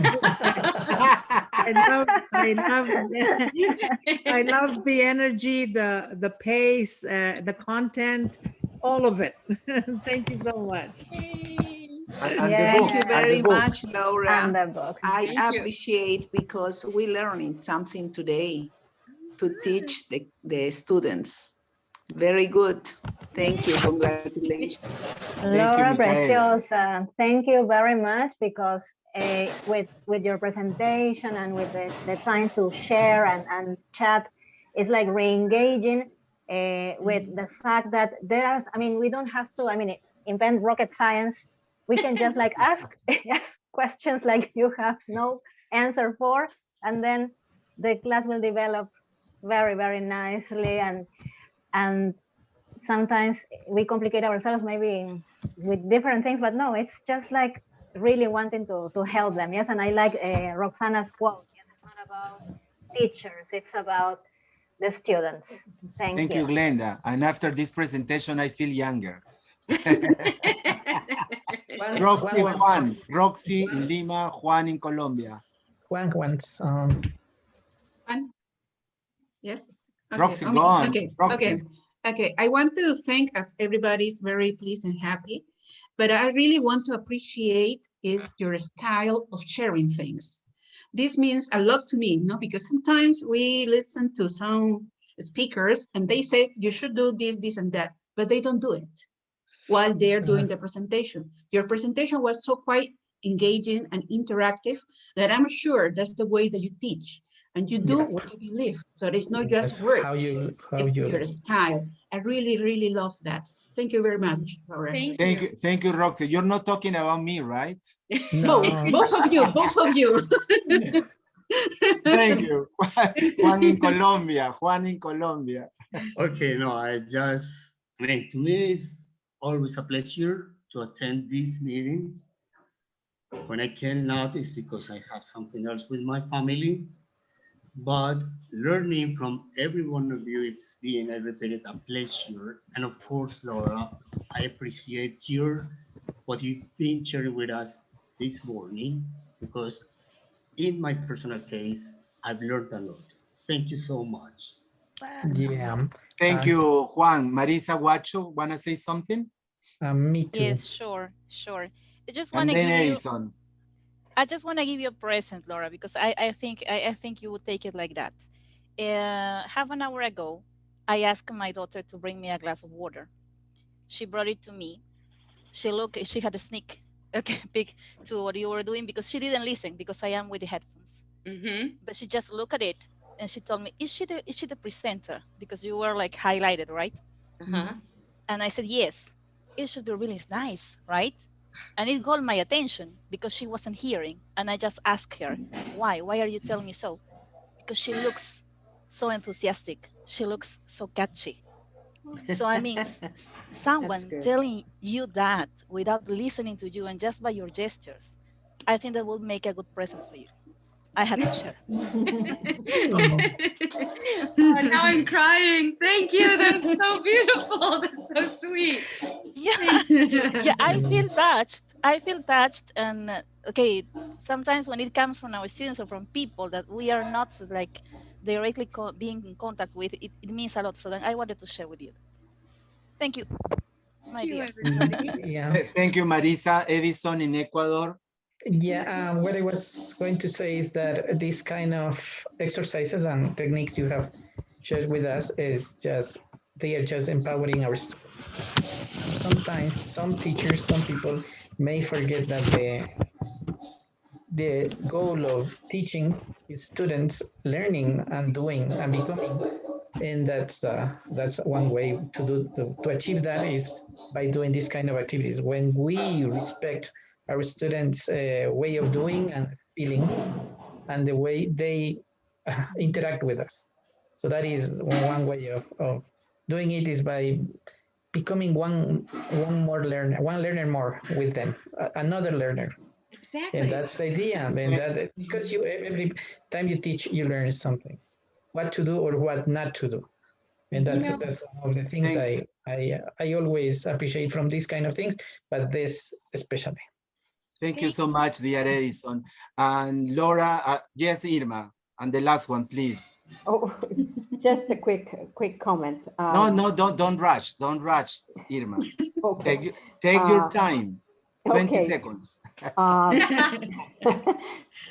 love the energy, the pace, the content, all of it. Thank you so much. Thank you very much, Laura. And the book. I appreciate because we're learning something today to teach the students. Very good. Thank you. Congratulations. Laura Preciosa, thank you very much because with your presentation and with the time to share and chat, it's like re-engaging with the fact that we don't have to, invent rocket science. We can just like ask questions like you have no answer for, and then the class will develop very, very nicely. And sometimes we complicate ourselves maybe with different things, but no, it's just like really wanting to help them. Yes, and I like Roxana's quote. Yes, it's not about teachers, it's about the students. Thank you. Glenda. And after this presentation, I feel younger. Roxy in Lima, Juan in Colombia. Juan. Yes. Okay. Roxy, go on. Okay. Roxy. Okay. I want to thank, as everybody's very pleased and happy, but I really want to appreciate is your style of sharing things. This means a lot to me, because sometimes we listen to some speakers and they say you should do this, this, and that, but they don't do it while they're doing the presentation. Your presentation was so quite engaging and interactive that I'm sure that's the way that you teach. And you do what you believe. So it's not just words, it's your style. I really, really love that. Thank you very much, Laura. Thank you, Roxy. You're not talking about me, right? No. Both of you. Thank you. Juan in Colombia. Okay, to me, it's always a pleasure to attend these meetings. When I cannot, it's because I have something else with my family. But learning from every one of you, it's been, I repeat it, a pleasure. And of course, Laura, I appreciate what you've been sharing with us this morning, because in my personal case, I've learned a lot. Thank you so much. Yeah. Thank you, Juan. Marisa Guacho, wanna say something? Me too. Yes, sure. I just And want to then give you. Edison. I just want to give you a present, Laura, because I think you would take it like that. Half an hour ago, I asked my daughter to bring me a glass of water. She brought it to me. She had a sneak peek to what you were doing because she didn't listen because I am with the headphones. But she just looked at it and she told me, is she the presenter? Because you were like highlighted, right? And I said, yes, it should be really nice, right? And it got my attention because she wasn't hearing. And I just asked her, why? Why are you telling me so? Because she looks so enthusiastic. She looks so catchy. So I mean, someone telling you that without listening to you and just by your gestures, I think that would make a good present for you. I had to share. Now I'm crying. Thank you. That's so beautiful. That's so sweet. Yeah, I feel touched. And okay, sometimes when it comes from our students or from people that we are not like directly being in contact with, it means a lot. So then I wanted to share with you. Thank you, my dear. Yeah. Thank you, Marisa. Edison in Ecuador. Yeah, what I was going to say is that these kind of exercises and techniques you have shared with us they are just empowering our students. Sometimes some teachers, some people may forget that the goal of teaching is students learning and doing and becoming, and that's one way to achieve that is by doing this kind of activities. When we respect our students' way of doing and feeling and the way they interact with us. So that is one way of doing it, is by becoming one learner more with them, another learner. Exactly. And that's the idea. And that because every time you teach, you learn something, what to do or what not to do. And that's one of the things I always appreciate from these kind of things, but this especially. Thank you so much, dear Edison. And Laura, yes, Irma. And the last one, please. Oh, just a quick comment. No, don't rush. Don't rush, Irma. Okay. Take your time. 20 okay. seconds.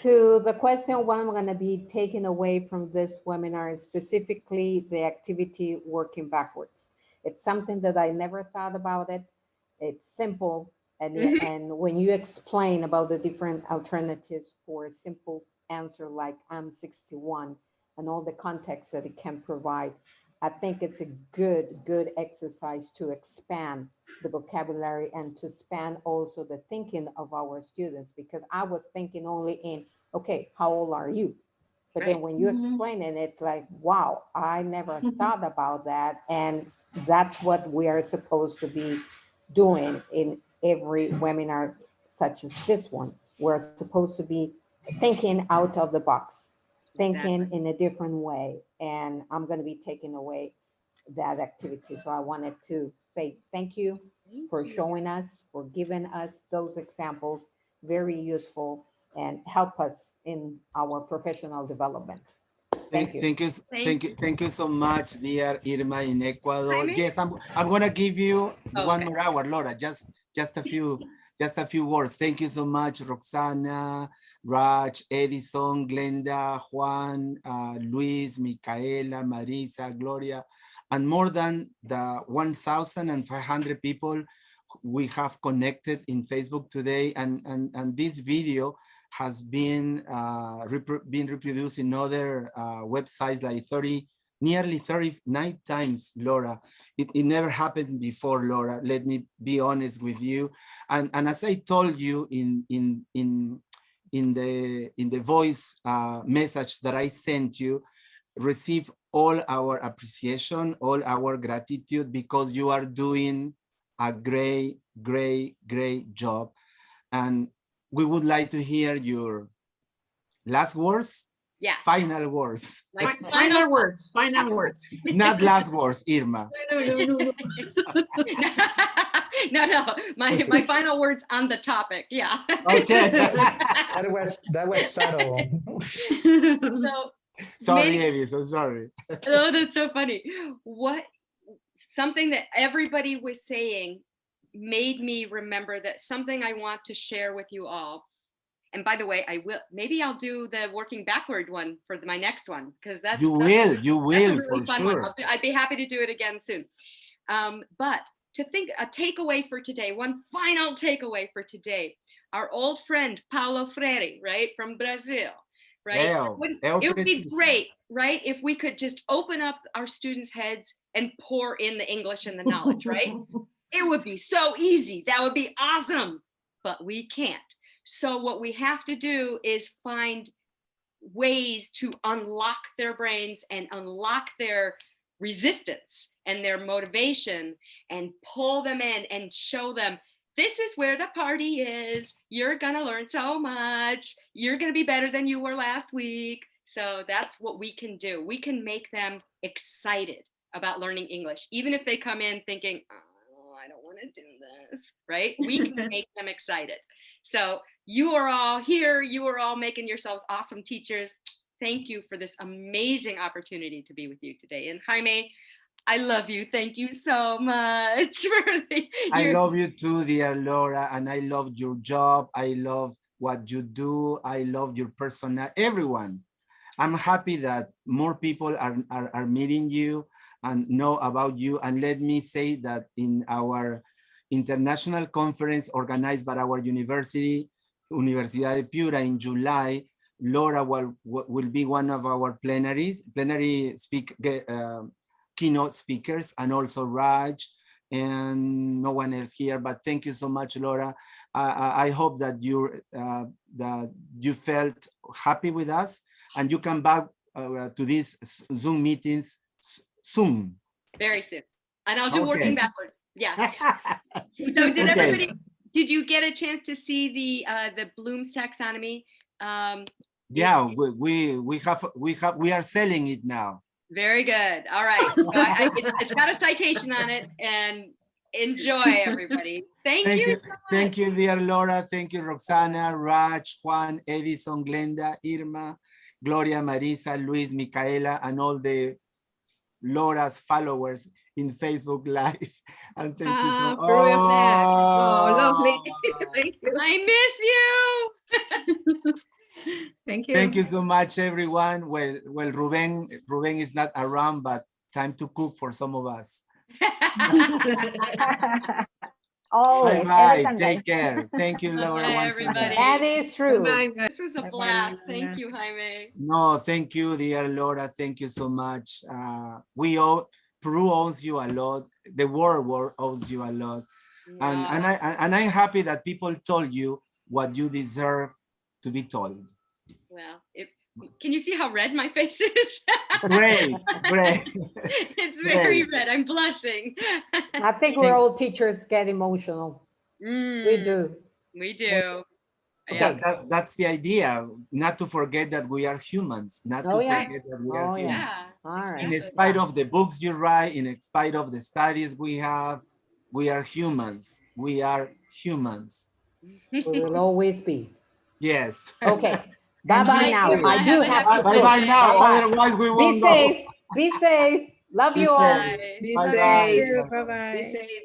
To the question, what I'm going to be taking away from this webinar is specifically the activity working backwards. It's something that I never thought about it. It's simple. And when you explain about the different alternatives for a simple answer like I'm 61 and all the context that it can provide, I think it's a good exercise to expand the vocabulary and to span also the thinking of our students, because I was thinking only in, okay, how old are you? But then when you explain it, it's like, wow, I never thought about that. And that's what we are supposed to be doing in every webinar such as this one. We're supposed to be thinking out of the box, thinking in a different way. And I'm going to be taking away that activity. So I wanted to say thank you for showing us, for giving us those examples, very useful, and help us in our professional development. Thank you. Thank you so much, dear Irma in Ecuador. Yes, I'm gonna give you one more hour, Laura. Just a few words. Thank you so much, Roxana, Raj, Edison, Glenda, Juan, Luis, Micaela, Marisa, Gloria, and more than the 1,500 people we have connected in Facebook today. And this video has been reproduced in other websites like nearly 39 times, Laura. It never happened before, Laura. Let me be honest with you. And as I told you in the voice message that I sent you, receive all our appreciation, all our gratitude, because you are doing a great job. And we would like to hear your last words. Yeah. Final words. Like final words. Not last words, Irma. No. My final words on the topic. Yeah. Okay. that was subtle. So Sorry, Evie, so sorry. Oh, that's so funny. Something that everybody was saying made me remember that something I want to share with you all. And by the way, maybe I'll do the working backward one for my next one, because you will really for fun sure. one. I'd be happy to do it again soon. But to think a takeaway for today, one final takeaway for today, our old friend Paulo Freire, right, from Brazil, right? It would be great, right, if we could just open up our students' heads and pour in the English and the knowledge, right? It would be so easy. That would be awesome, but we can't. So what we have to do is find ways to unlock their brains and unlock their resistance and their motivation and pull them in and show them, this is where the party is. You're gonna learn so much. You're gonna be better than you were last week. So that's what we can do. We can make them excited about learning English, even if they come in thinking, oh, I don't want to do this, right? We can make them excited. So you are all here. You are all making yourselves awesome teachers. Thank you for this amazing opportunity to be with you today. And Jaime, I love you. Thank you so much. I love you too, dear Laura, and I love your job. I love what you do. I love your personality. Everyone. I'm happy that more people are meeting you and know about you. And let me say that in our international conference organized by our university, Universidad de Piura, in July, Laura will be one of our plenary keynote speakers, and also Raj, and no one else here, but thank you so much, Laura. I hope that you felt happy with us, and you come back to these Zoom meetings soon. Very soon. And I'll do working backward. Yeah. So did you get a chance to see the Bloom's taxonomy? Yeah, we are selling it now. Very good. All right. So it's got a citation on it, and enjoy, everybody. Thank you. Thank you, dear Laura. Thank you, Roxana, Raj, Juan, Edison, Glenda, Irma, Gloria, Marisa, Luis, Micaela, and all the Laura's followers in Facebook Live. And thank you so much. Oh, lovely. Thank you. I miss you. Thank you. Thank you so much, everyone. Well, Ruben is not around, but time to cook for some of us. Always. Bye-bye. Take care. Thank you, Laura. Bye, everybody. That is true. Bye. This was a blast. Thank you, Jaime. No, thank you, dear Laura. Thank you so much. Peru owes you a lot. The world owes you a lot. And I'm happy that people told you what you deserve to be told. Well, can you see how red my face is? Great. It's very red. I'm blushing. I think we're all teachers get emotional. We do. We do. Yeah. That's the idea, not to forget that we are humans, not to forget that we are humans. Yeah. All right. In spite of the books you write, in spite of the studies we have, we are humans. We are humans. We will always be. Yes. Okay. Bye-bye now. I do have to go. Bye-bye now. Otherwise we won't Be safe. Be safe. Love you all. Be safe. Bye-bye. Be safe.